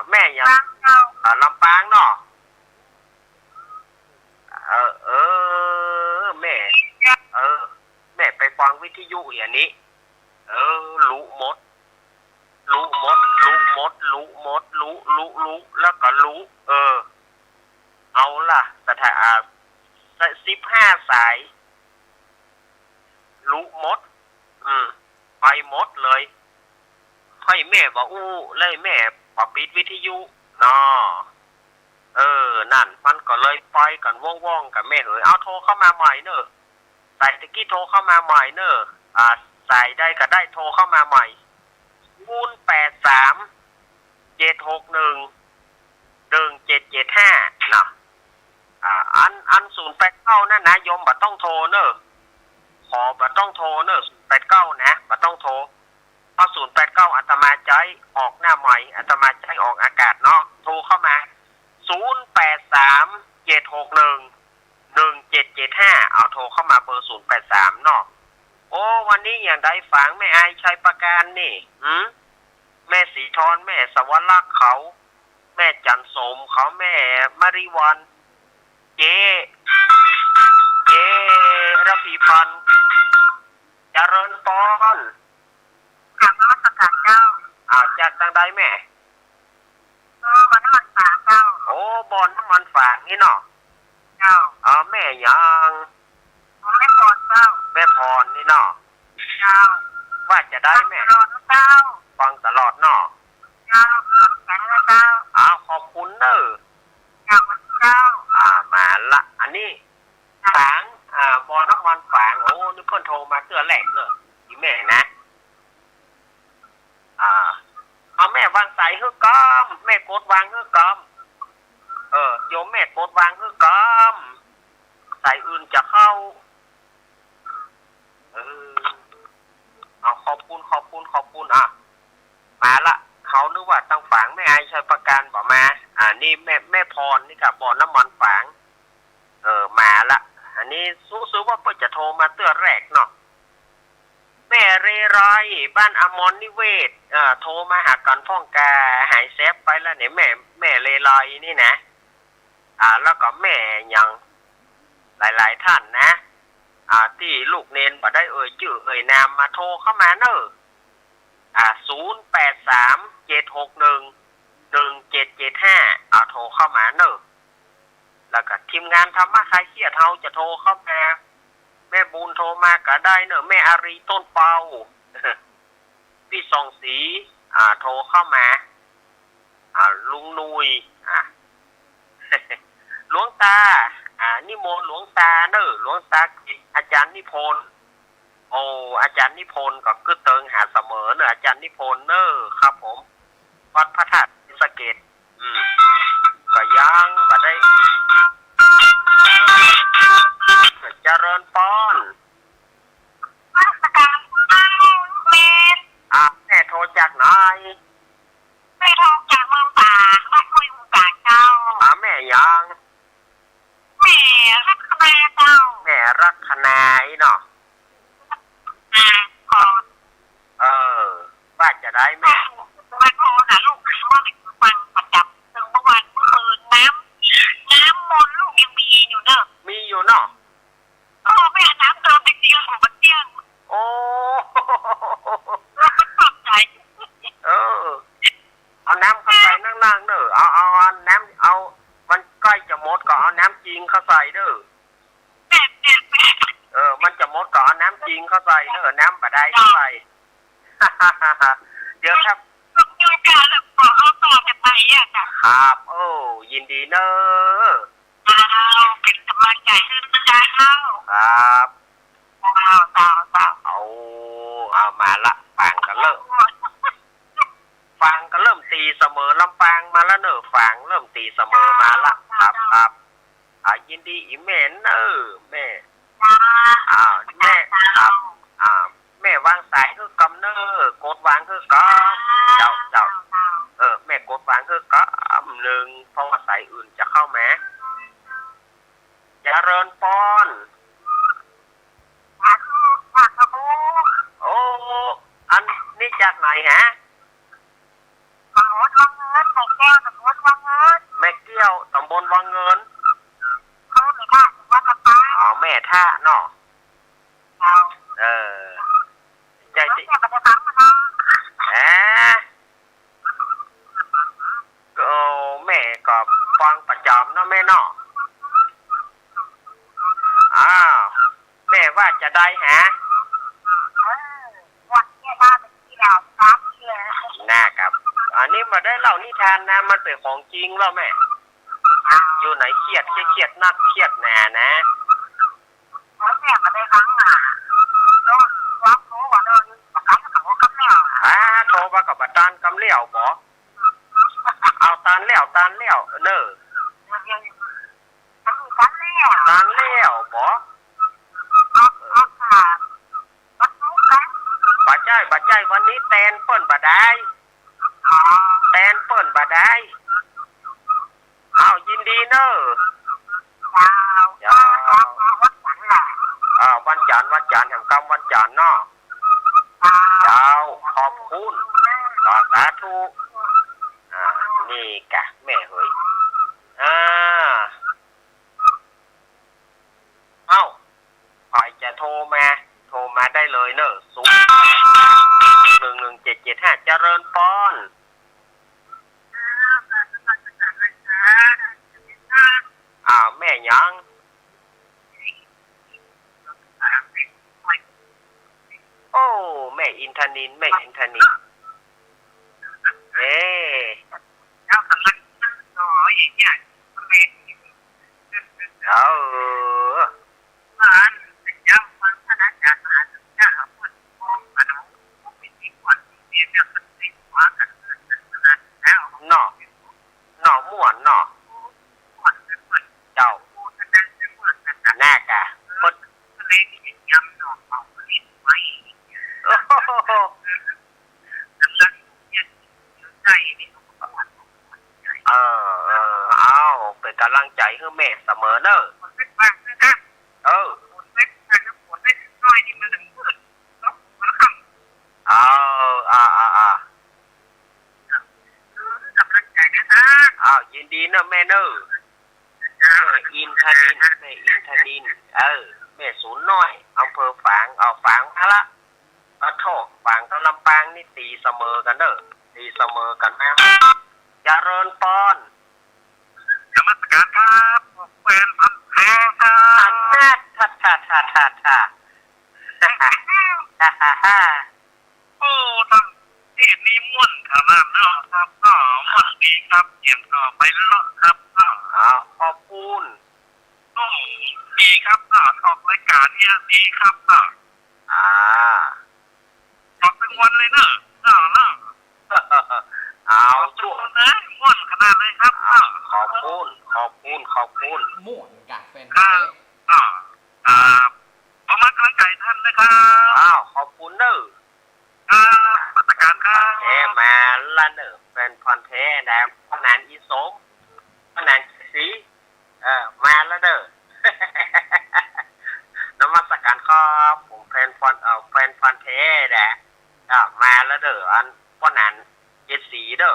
แม่ยังลำปางเนาะแม่ไปฟังวิทยุอย่างนี้รู้หมดแล้วก็รู้เอาล่ะสถา15 สายรู้หมดไปหมดเลย พ่อยแม่บอกอู้เลยแม่ปอปิดวิทยุเนาะนั่นมันก็เลยปล่อยกันว่องๆกับแม่เอ๋ยเอาโทรเข้ามาใหม่เนอะใส่ตะกี้โทรเข้ามาใหม่เนอะใส่ได้ก็ได้โทรเข้ามาใหม่083-761-1775เนาะอัน089นั่นนะโยมบ่ต้องโทรเนอะขอบ่ต้องโทรเนอะ089นะบ่ต้องโทรเพราะ089อาตมาใจออกหน้าใหม่อาตมาใจออกอากาศเนาะโทรเข้ามา083-761-1775เอาโทรเข้ามาเบอร์083เนาะโอ้วันนี้อย่างใดฝังแม่อายชัยประการนี่แม่สีทรแม่สวรรค์เขาแม่จันสมเขาแม่มาริวันเจระพีพันธ์เจริญปอนกราบนมัสการเจ้าจากทางใดแม่บ่อนน้ำมันฝางเจ้าโอ้บ่อนน้ำมันฝางนี่เนาะเจ้าแม่ยังแม่พรเจ้าแม่พรนี่เนาะเจ้าว่าจะได้แม่ตลอดเจ้าฟังตลอดเนาะเจ้าแข็งเจ้าขอบคุณเนอะเจ้ามาละอันนี้ฝางบ่อนน้ำมันฝางโอ้นี่เพิ่นโทรมาเตือนแรกเนอะที่แม่นะเอาแม่วางสายฮือกอมแม่กดวางฮือกอมโยมแม่กดวางฮือกอมสายอื่นจะเข้าขอบคุณมาละเขานึกว่าตั้งฝางแม่อายชัยประการบอกมานี่แม่พรนี่ค่ะบ่อน้ำมันฝางมาละอันนี้สู้ว่าเพิ่นจะโทรมาเตือนแรกเนาะแม่เรไรบ้านอมรนิเวศโทรมาหากันพ่องกาหายแซฟไปแล้วเนี่ยแม่เรไรนี่นะแล้วก็แม่ยังหลายท่านนะที่ลูกเนนบ่ได้ชื่อนามมาโทรเข้ามาเนอะ083-761-1775โทรเข้ามาเนอะแล้วก็ทีมงานธรรมะคลายเครียดเฮาจะโทรเข้ามาแม่บุญโทรมาก็ได้เนอะแม่อารีต้นเปาพี่สองศรีโทรเข้ามาลุงนุยหลวงตานิมนต์หลวงตาเนอะหลวงตาอาจารย์นิพนธ์อาจารย์นิพนธ์ก็คือเติงหาเสมอเนอะอาจารย์นิพนธ์เนอะครับผมวัดพระธาตุสะเกษก็ยังบ่ได้เจริญปอนมาสการแม่โทรจากไหนแม่โทรจากเมืองตากบ้านห้วยหูกาเจ้าแม่ยังแม่รักคณาเจ้าแม่รักคณาเนาะก่อนว่าจะได้แม่วันโทรหาลูกเมื่อฟังประจำถึงเมื่อวันเมื่อคืนน้ำมนต์ลูกยังมีอยู่เนอะมีอยู่เนาะแม่น้ำเติมไปเดียวของมันเตี้ยงโอ้เราก็ตกใจเอาน้ำเข้าใส่นั่งเนอะเอาน้ำเอามันใกล้จะหมดก็เอาน้ำจริงเข้าใส่เนอะมันจะหมดก็เอาน้ำจริงเข้าใส่เนอะน้ำบะได้เข้าใส่เดี๋ยวครับมีโอกาสแล้วขอเอาต่อไปจ้ะครับยินดีเนอะเป็นกำลังใจให้นะครับเอามาละฟังก็เริ่มตีเสมอลำปางมาแล้วเนอะฟังเริ่มตีเสมอมาละครับยินดีอีเมนเนอะแม่แม่ครับแม่วางสายคือกำเนอกดวางคือกำเจ้าแม่กดวางคือกำหนึ่งเพราะว่าสายอื่นจะเข้ามาเจริญปอนอันนี้จากไหนฮะแม่เกี้ยวตำบลวังเงินแม่ท่าเนาะใจติก็แม่ก็ฟังประจำเนาะแม่เนาะแม่ว่าจะได้ฮะวันนี้ได้เป็นที่เราซักเลย มาได้เล่านิทานนะมันเป็นของจริงแล้วแม่อยู่ไหนเครียดเครียดนักเครียดหนานะแล้วแม่มาได้ครั้งโดนรับโทรว่าโดนประกันเขากำเนิดโทรมากับตานกำเลี้ยวบ่เอาตานเลี้ยวเนอมันมีกันแล้วตานเลี้ยวบ่ค่ะมันรู้กัน บ่ใจวันนี้แตนเปิ้นบ่ได้แตนเปิ้นบ่ได้เอายินดีเนอยาววัดจันทร์ล่ะวันจันทร์แห่งกรรมวันจันทร์เนาะยาวขอบคุณต่อสาธุนี่กะแม่เฮ้ยใครจะโทรมาได้เลยเนอะ0117775เจริญปอนแม่ยังโอ้แม่อินทนินแล้วกำลังน้อยอย่างเงี้ยมันเป็นมันเป็นย้ำฟังคณะจารย์จะเอาคนมองมาดูเป็นที่ควรที่จะขึ้นที่หัวกันแล้วหน่อม่วนเนาะเจ้าหน้ากะคนเล่นย้ำหน่อเอาลิ้นไว้กำลังใจนี่เป็นกำลังใจให้แม่เสมอเนอะยินดีเนอะแม่เนอะแม่อินทนินแม่ศูนย์น้อยอำเภอฝางมาละโทษฝางกับลำปางนี่ตีเสมอกันเนอะตีเสมอกันแม่เจริญปอนกรรมการครับแฟนพันธุ์แท้ครับโอ้ทำที่นี่ม่วนขนาดนั้นครับม่วนดีครับเยี่ยมต่อไปแล้วครับขอบคุณดีครับออกรายการเนี่ยดีครับออกเป็นวันเลยเนอะเอาช่วงนะม่วนขนาดเลยครับขอบคุณม่วนกะเป็นประมาณกำลังใจท่านนะครับขอบคุณเนอะปฏิการครับแท้มาละเนอะเป็นพรแท้นะพนันอีสมพนันสีมาแล้วเด้อนมัสการครับผมแฟนฟันแท้แหละมาแล้วเด้ออันพนันเจ็ดสีเด้อ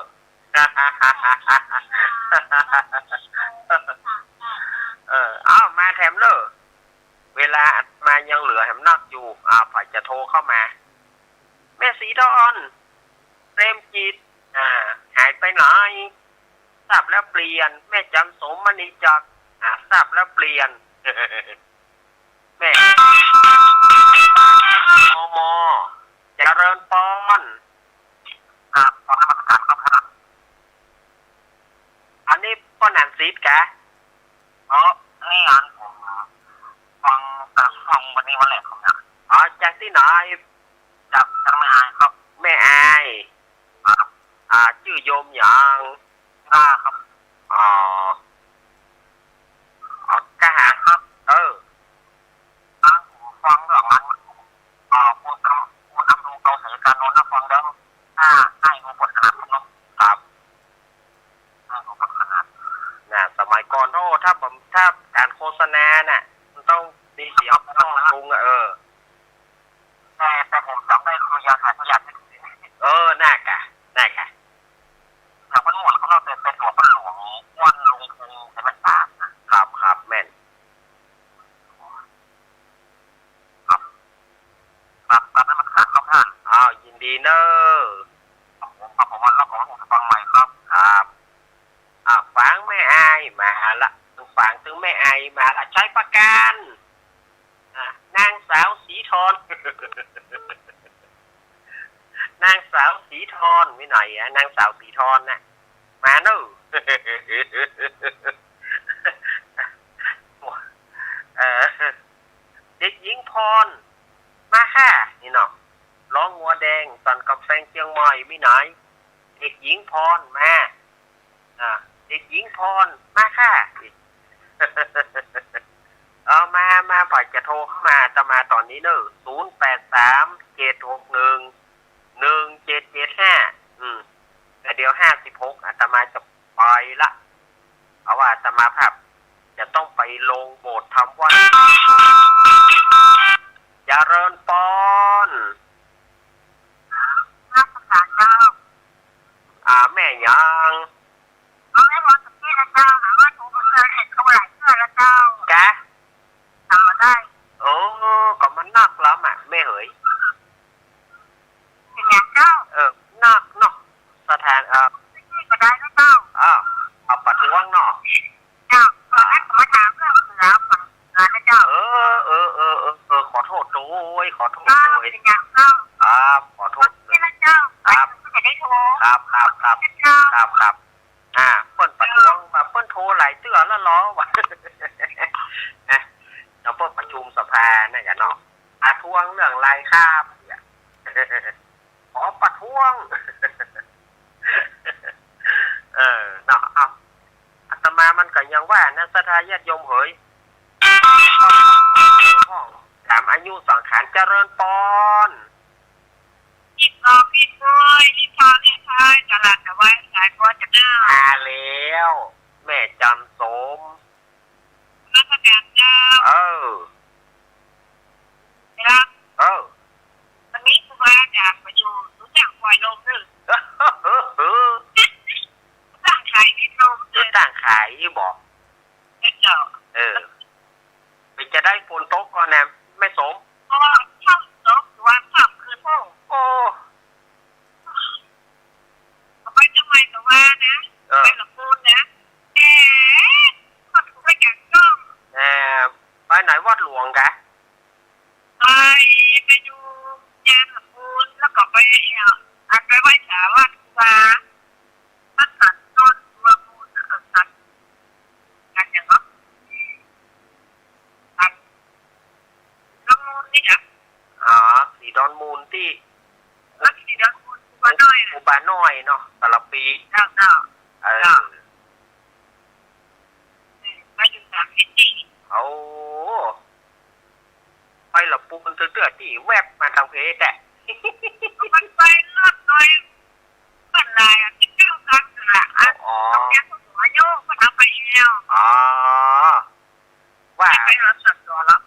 มาแถมเลยเวลามายังเหลือแถมนอกอยู่ฝ่ายจะโทรเข้ามาแม่สีทอนเต็มจิตหายไปไหนทราบแล้วเปลี่ยนแม่จำสมมณีจักทราบแล้วเปลี่ยนแม่มเจริญปอนอันนี้ป้อนหนานซีดกะนี่งานผมฟังวันนี้วันแรกของงานจากที่ไหนจากแม่อายครับแม่อายชื่อโยมอย่างครับกะหาครับฟังเรื่องนั้นคุณทำดูเกาเสียการโน้นนะฟังแล้วให้ดูผลขนาดเนาะครับให้ดูผลขนาดสมัยก่อนถ้าการโฆษ สาวสีทอนไว้หน่อยอะนางสาวสีทอนนะมาเนอะเด็กหญิงพรมาค่ะนี่เนาะร้องงัวแดงตอนกับแฟงเชียงใหม่ไม่ไหนเด็กหญิงพรมาเด็กหญิงพรมาค่ะมาปล่อยจะโทรเข้ามาจะมาตอนนี้เนอะ0837611775แต่เดี๋ยว56อาตมาจะไปละเพราะว่าอาตมาภาพจะต้องไปลงโบสถ์ทำวัดเจริญปอนรักษาเจ้าแม่ยัง เอาให้บอกกับพี่นะเจ้าหาว่าถูกเคยเห็นเขาหลายเชื่อแล้วเจ้าแกทำมาได้ก็มันนักแล้วอ่ะแม่เหยเป็นอย่างเจ้านักเนาะสถานก็ได้นะเจ้าเอาประท้วงเนาะเจ้าตอนนั้นผมมาถามเรื่องเสือฝั่งเสือนะเจ้าขอโทษด้วยขอโทษด้วยเป็นอย่างเจ้าขอโทษพี่นะเจ้าจะได้โทรครับเปิ้นประท้วงมาเปิ้นโทรหลายเตือแล้วล้อว่ะเราเปิ้นประชุมสภาน่ะอย่าเนาะประท้วงเรื่องไรครับขอประท้วงเนาะอาตมามันก็ยังว่านะศรัทธาญาติโยมเฮ้ยถามอายุสังขารเจริญปอนพี่ปุ้ยพี่พายตลาดจะไว้สายพอจะได้มาแล้วแม่จันสมนักแสดงเจ้าครับวันนี้คุณว่าจากประชุมรู้จักปล่อยลมหรือต่างขายที่ลมต่างขายบอกเจ้าไปจะได้ฝนตกก่อนแนมไม่สมเพราะว่าช่างตกวันขับคืนโอ้ไปทำไมแต่ว่านะไปหลับปูนนะก็ถูกไปกันจ้องไปไหนวัดหลวงกะไปดูงานหลับปูนแล้วก็ไปไปไหว้สาวัดว่าตัดต้นมะม่วงตัดกันอย่างนั้นตัดน้องมูลนี่นะสีดอนมูลที่สีดอนมูลอุบาน้อยเนาะแต่ละปีเจ้าไปอยู่สามสิบปีไปหลับปูนเตือที่แวบมาทางเพจแต่มันไปรอดโดยเป็นลายที่เก้าครั้งละต้องเลี้ยงหัวโยกมันเอาไปเอวว่าไปรถส่วนตัวแล้ว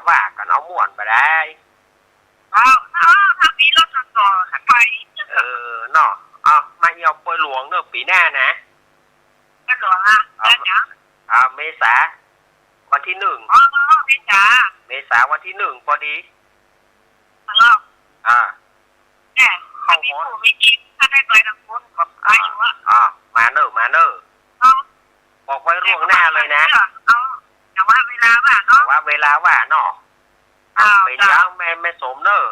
ว่ากันเอาม่วนไปได้ถ้ามีรถส่วนตัวไปเนาะมาเอาปล่อยหลวงเนอะปีหน้านะปล่อยหลวงแล้วเนี่ยเมษาวันที่1เมษาวันที่1พอดีเข้าฮอนไม่กินถ้าได้ไปน้ำพุนก็ไปอยู่มาเนอะบอกไว้ล่วงหน้าเลยนะแต่ว่าเวลาว่าเนาะเป็นยังไม่สมเนอะ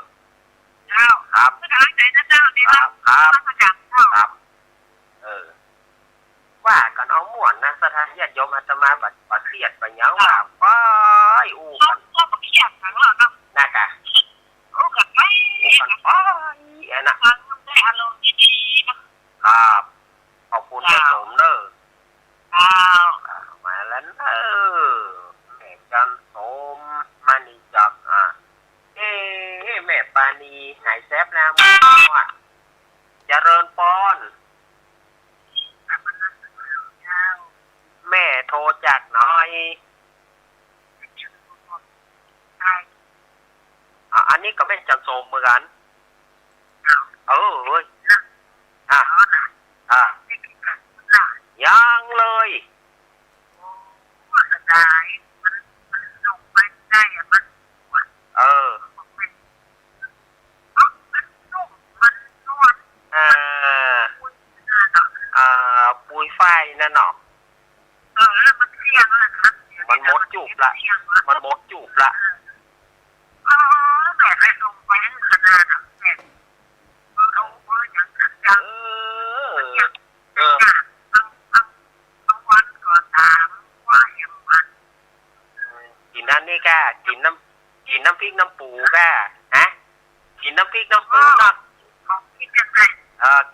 ครับกำลังใจนะเจ้าเนี่ยครับครับว่ากันเอาม่วนนะสถานญาติโยมอาตมาบัดเครียดไปยังว่าไปกันก็เครียดทั้งเราเนาะน่ากะกันไปนะได้อารมณ์ดีๆนะครับขอบคุณที่สมเนอะมาแล้วแม่จันสมมานีจักแม่ปานีหายแซบแล้วว่าเจริญปอนแม่โทรจากหน่อยอันนี้ก็แม่จันสมเหมือนกันยังเลยมันได้มันลงไปได้มันมันนุ่มมันนวลปุยไฟนั่นเนาะแล้วมันเที่ยงแล้วนะมันหมดจูบละแม่ไม่ลงไปขนาดนั้นแม่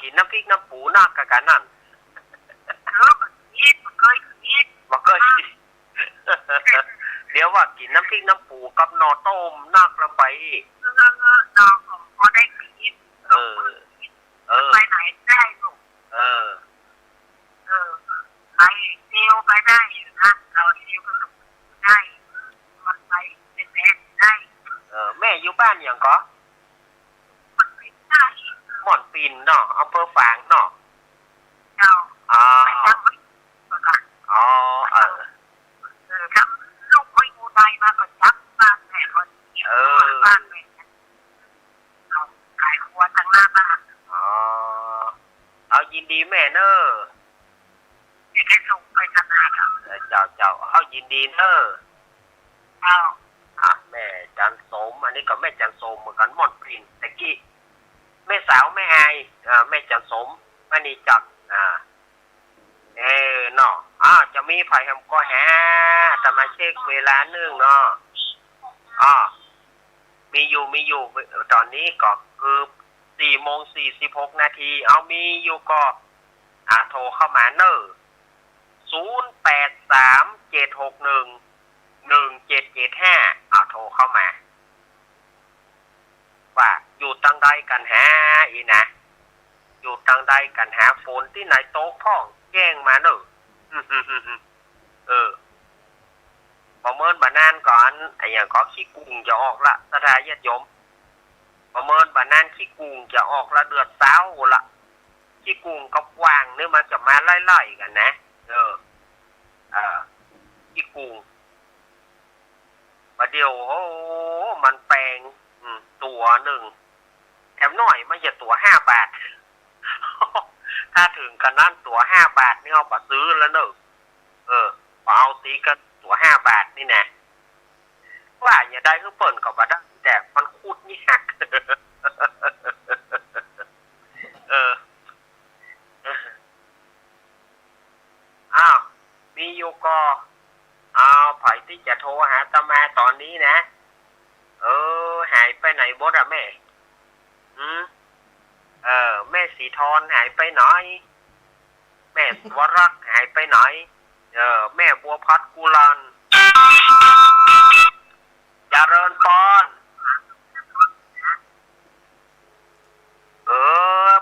กินน้ำพริกน้ำปูนักกันนั่น คิดเคยคิด มันก็ เดี๋ยวว่ากินน้ำพริกน้ำปูกับหน่อต้มนักละไปอีก น้องผมพอได้คิด เออ ไปไหนได้ลูก เออ ไปเที่ยวไปได้อยู่นะเราเที่ยวก็ได้มันไปเป็นแม่ได้ แม่อยู่บ้านอย่างก็ มันไปได้ หม่อนปีนเนาะอำเภอฝางเนาะ เรา อ๋อ ไปจังไม่ก็ได้ อ๋อครับลูกไม่อูไดมาก็จับบ้านแม่คนบ้านแม่เอาขายครัวทางหน้าบ้าน อ๋อเอายินดีแม่เนอะ จะได้ส่งไปขนาดครับ เจ้าเอายินดีเนอะ เอา แม่จันสมอันนี้ก็แม่จันสมเหมือนกันหม่อนปีนตะกี้แม่สาวแม่อายแม่จันสมอันนี้จักเนาะจะมีไผ่ทำก็แฮแต่มาเช็คเวลานึงเนาะมีอยู่ตอนนี้ก็คือ4:46 เอามีอยู่ก็โทรเข้ามาเนอะ0837611775โทรเข้ามาว่าอยู่ตั้งใดกันฮะอีนะอยู่ตั้งใดกันหาฝนที่ไหนโต๊ะพ่องแจ้งมาเนอะประเมินบานานก่อนไอ้อย่างก็ขี้กุ้งจะออกละสถานญาติโยมประเมินบานานขี้กุ้งจะออกละเดือดเช้าละขี้กุ้งกับวางเนี่ยมันจะมาไล่ๆกันนะขี้กุ้งประเดี๋ยวมันแปลงตัวหนึ่งแถมหน่อยมันจะตัว5 บาท ถ้าถึงกันนั่นตัว5 บาทนี่เอาไปซื้อแล้วเนอะเอาตีกันตัว5 บาทนี่นะว่าอย่าได้คือเปิ่นกับมาได้แต่มันคูดยากมีอยู่ก็ไผ่ที่จะโทรหาตามาตอนนี้นะหายไปไหนบดอะแม่แม่สีทอนหายไปไหนแม่วรักหายไปไหนแม่บัวพัดกุลันเจริญปอน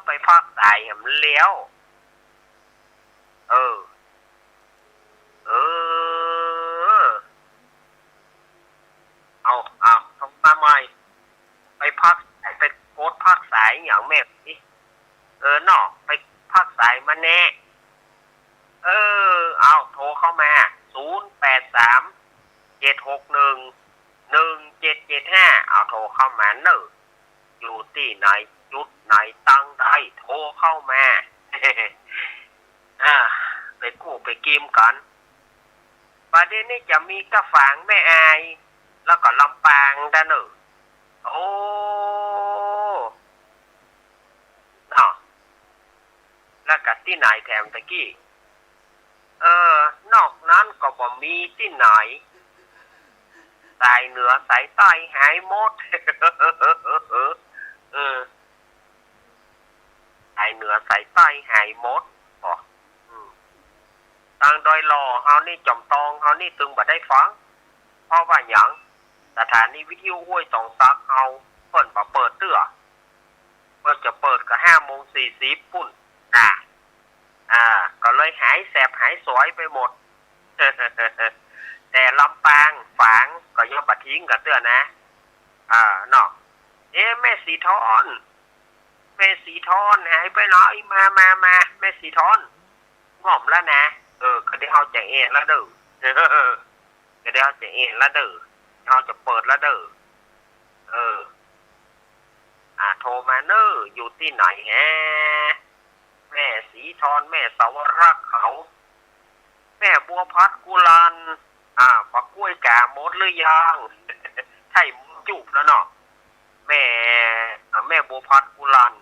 ไปภาคใต้เห็นเลี้ยวทำมาใหม่ไปพักสายไปโคตรพักสายอย่างแม่นี่เนาะไปพักสายมาแน่โทรเข้ามา0837611775โทรเข้ามาเนอะอยู่ที่ไหนจุดไหนตั้งได้โทรเข้ามา ไปกู้ไปกิมกันประเด็นนี้จะมีกระฝางแม่อายแล้วก็ลำปางด้านหนึ่งแล้วก็ที่ไหนแถมตะกี้นอกนั้นก็บ่มีที่ไหนสายเหนือสายใต้หายหมดสายเหนือสายใต้หายหมดทางดอยหล่อเฮานี่จอมตองเฮานี่ตึงบ่ได้ฟังเพราะว่าหยังสถานีวิทยุห้วยตองซักเฮาเพิ่นบ่เปิดเตื้อเพิ่นจะเปิดก็5:40ปุ่นก็เลยหายแสบหายสวยไปหมด แต่ลำปางฝางก็ยังบ่ทิ้งกันเตื้อนะเนาะแม่สีทอนหายไปไหนมาแม่สีทอนง่อมแล้วนะก็ได้เฮาจะเองแล้วเด้อก็ได้เฮาจะเองแล้วเด้อเฮาจะเปิดแล้วเด้อโทรมาเนอะอยู่ที่ไหนแฮะแม่สีทอนแม่สาวรักเขาแม่บัวพัดกุลันปักกล้วยกาหมดหรือยังใช่จุบแล้วเนาะแม่บัวพัดกุลัน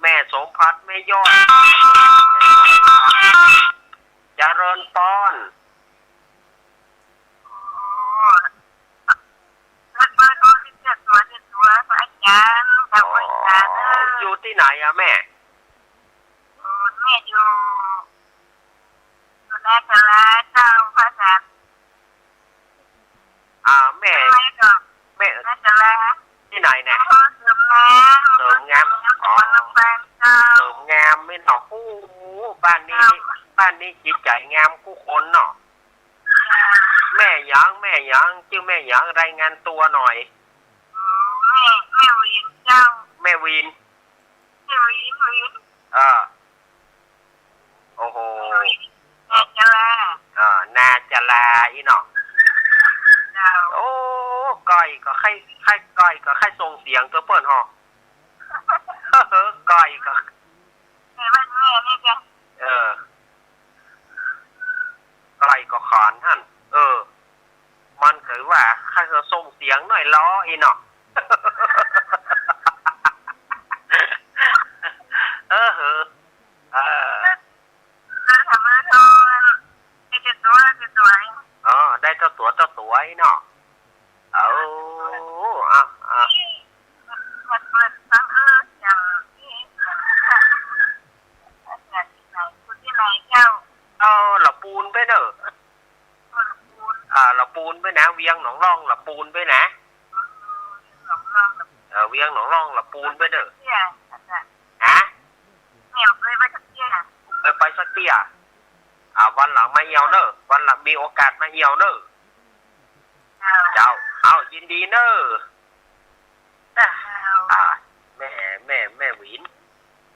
แม่สมพัดแม่ยอดเจริญปอนมันที่จะตัวพระอาจารย์พระอาจารย์ อยู่ที่ไหนอะแม่ แม่อยู่ในตลาดเจ้าภาษา แม่ ไม่ก็ แม่ ในตลาด ที่ไหนเนี่ย เสริมงามเสริมงามเจ้า เสริมงามไม่หนอโอ้โหบ้านนี้จิตใจงามกู้คนเนาะแม่หยังชื่อแม่หยังรายงานตัวหน่อย แม่วินเจ้า แม่วิน แม่วิน โอ้โห แม่จะลา นาจะลาอีเนาะ เจ้า โอ้ก้อยก็ก้อยก็ส่งเสียงตัวเปิ้นฮอ ก้อยก็ แม่บ้านแม่นี่จ้ะ ก้อยก็ขอนท่านมันคือว่าใครจะส่งเสียงหน่อยล้ออีเนาะ แล้วทำอะไรทำจะตัวได้เจ้าตัวอีเนาะมันเปิดตั้งอย่างที่คุณที่ไหนเจ้า ละปูนไปเนอะละปูนไปนะเวียงหนองร่องละปูนไปนะเวียงหนองร่องละปูนไปเนอะฮะไปสักเตี้ยวันหลังมาเหี่ยวเนอะวันหลังมีโอกาสมาเหี่ยวเนอะเจ้ายินดีเนอะแม่หวิน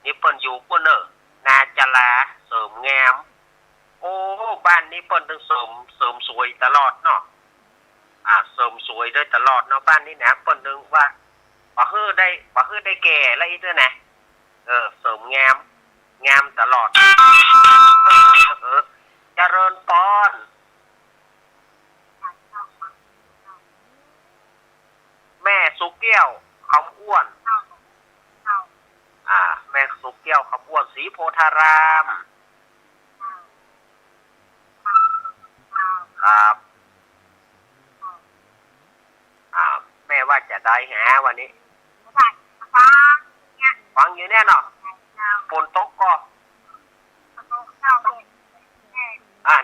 นี่เปิ้นอยู่ปุ่นเนอะนาจะลาเสริมงามโอ้บ้านนี้เปิ้นต้องเสริมสวยตลอดเนาะเสริมสวยด้วยตลอดเนาะบ้านนี้นะเปิ้นนึงว่าบ่ฮื้อได้แก่แล้วอีกด้วยนะเสริมงามตลอดเจริญปอนแม่สุแก้วคำอ้วนแม่สุแก้วคำอ้วนศรีโพธารามครับแม่ว่าจะได้หาวันนี้ฟังอยู่แน่เนาะฝนตกก็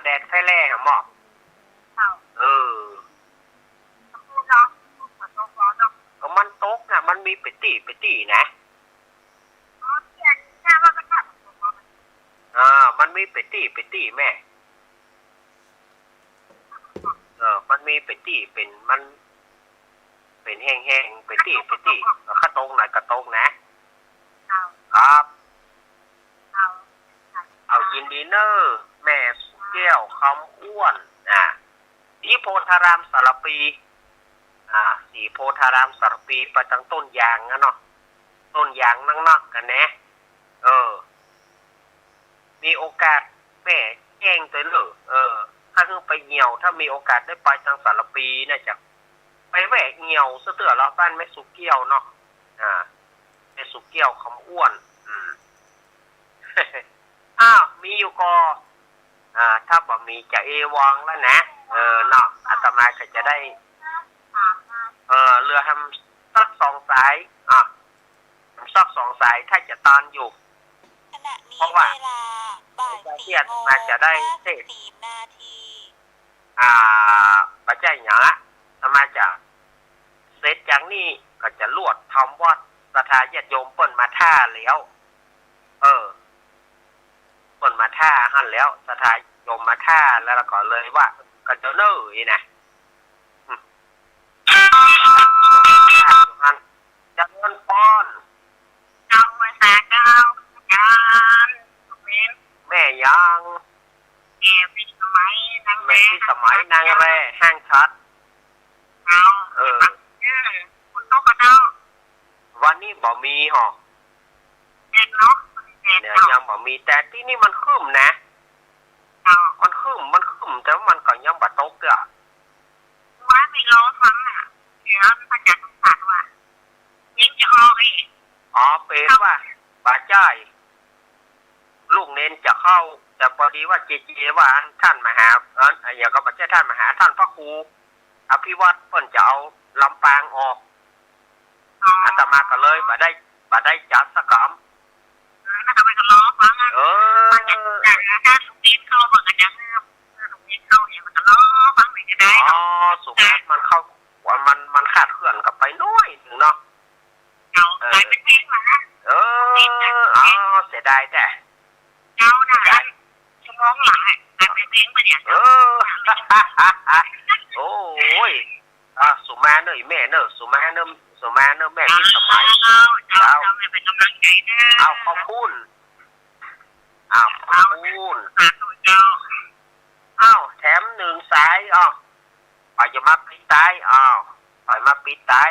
แดดไฟแรงหมอกก็มันตกนะมันมีไปตีนะมันมีไปตีแม่มันมีไปตีมันเป็นแห้งไปตีข้าตรงไหนกระตรงนะครับยินดีเนอร์แม่สุแก้วคำอ้วนสีโพธารามสารปีสีโพธารามสารปีไปตั้งต้นยางนะเนาะต้นยางนักกันนะมีโอกาสแม่แจ้งตัวเลยถ้าคือไปเหี่ยวถ้ามีโอกาสได้ไปทางสารปีน่าจะไปแหวกเหี่ยวเสื้อแล้วบ้านแม่สุแก้วเนาะแม่สุแก้วคำอ้วนมีอยู่ก็ถ้าบ่มีจะเอวังแล้วนะเนาะอาตมาก็จะได้เรือทำสัก2 สายสัก2 สายถ้าจะตอนอยู่เพราะว่าเทียดมาจะได้เสร็จปัจจัยอย่างละมาจะเสร็จอย่างนี้ก็จะลวดทำวัดศรัทธาญาติโยมเปิ้นมาท่าแล้วเปิ้นมาท่าหั่นแล้วศรัทธาโยมมาท่าแล้วก็เลยว่าก็จะเนยนะจะเงินป้อนแม่ยังแม่ที่สมัยนางแร่ห้างชัดวันนี้บ่มีหรอเนี่ยยังบ่มีแต่ที่นี่มันขึ้นนะมันขึ้นแต่ว่ามันก็ยังบ่ตกอ่ะว่าไม่ร้องฟังเดี๋ยวพระอาจารย์สั่งว่ายิ่งจะออกอีกเป็นว่าบาจ่ายลูกเน้นจะเข้าแต่พอดีว่าเจว่าท่านมหาอย่างก็ไม่ใช่ท่านมหาท่านพระครูอภิวัตรเพิ่นจะเอาลำปางออกอาตมาก็เลยบ่ได้ มาได้จัดสักค แล้วก็ไปกันล้อฟังอ่ะ ำเออ แต่ถ้าลูกเรียนเข้าเหมือนกันจะลูกเรียนเข้าเนี่ยมันก็ล้อฟังไปจะได้ อ๋อสุมามันเข้ามันขาดเคลื่อนกับไปน้อยหนึ่งเนาะ เอากลายเป็นเพลงมานะ เอออ๋อเสียดายแต่ เอาน่ะชั่วโมงหลังกลายเป็นเพลงไปเนี่ย เออ โอ้ยสุมาเนยแม่เนอะสุมาเนอะแม่ที่สมัย เอาเป็นกำลังใจนะ เอาขอบคุณเอาขอบคุณ สาธุเจ้า อ้าวแถมหนึ่งสายไปจะมาปิดตายไปมาปิดตาย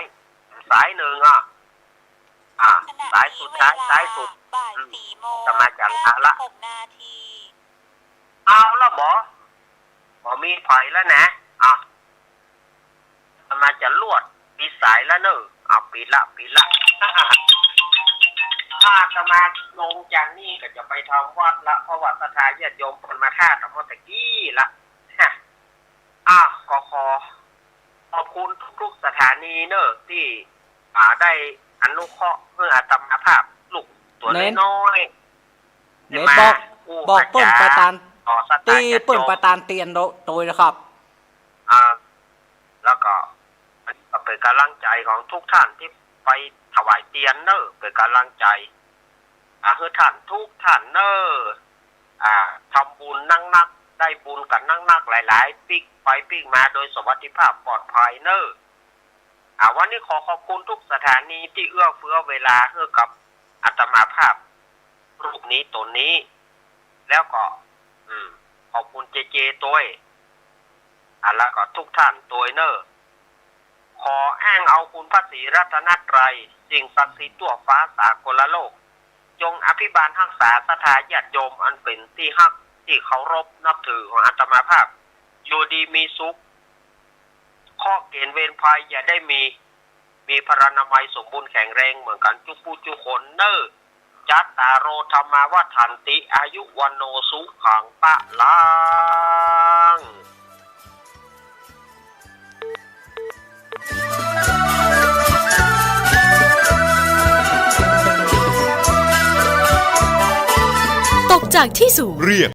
สายหนึ่งสายสุดท้ายสายสุด บ่าย4 โมง จะมาจากละ 6 นาที เอาแล้วหมอมีไฟแล้วนะจะมาจะลวดปิดสายแล้วเนอะปิดละถ้าจะมาลงจากนี่ก็จะไปทำวัดละเพราะว่าศรัทธาญาติโยมคนมาท่าแต่เมื่อตะกี้ละก็ขอบคุณทุกสถานีเนอะที่ได้อนุเคราะห์เพื่ออาตมาภาพลูกตัวน้อย เน้นบอกเปิ้นประตานตีเปิ้นประตานเตียนโดยนะครับ แล้วก็เป็นกำลังใจของทุกท่านที่ไปถวายเตียนเนอะเป็นกำลังใจคือท่านทุกท่านเนอะทำบุญนั่งนักได้บุญกันนั่งนักหลายๆปิ๊กไปปิ๊กมาโดยสวัสดิภาพปลอดภัยเนอะวันนี้ขอขอบคุณทุกสถานีที่เอื้อเฟื้อเวลาให้กับอาตมาภาพรูปนี้ตัวนี้แล้วก็ขอบคุณเจตัวแล้วก็ทุกท่านตัวเนอะขออ้างเอาคุณพระศรีรัตนตรัยสิ่งศักดิ์สิทธิ์ทั่วฟ้าสากลโลกจงอภิบาลรักษาศรัทธาญาติโยมอันเป็นที่ฮักที่เคารพนับถือของอาตมาภาพอยู่ดีมีสุขข้อเกณฑ์เวรภัยอย่าได้มีพรรณนามัยสมบูรณ์แข็งแรงเหมือนกันทุกผู้ทุกคนเนอะจัตตาโรธรรมาวัฏันติอายุวันโนสุขังปะลัง ตกจากที่สูงเรียก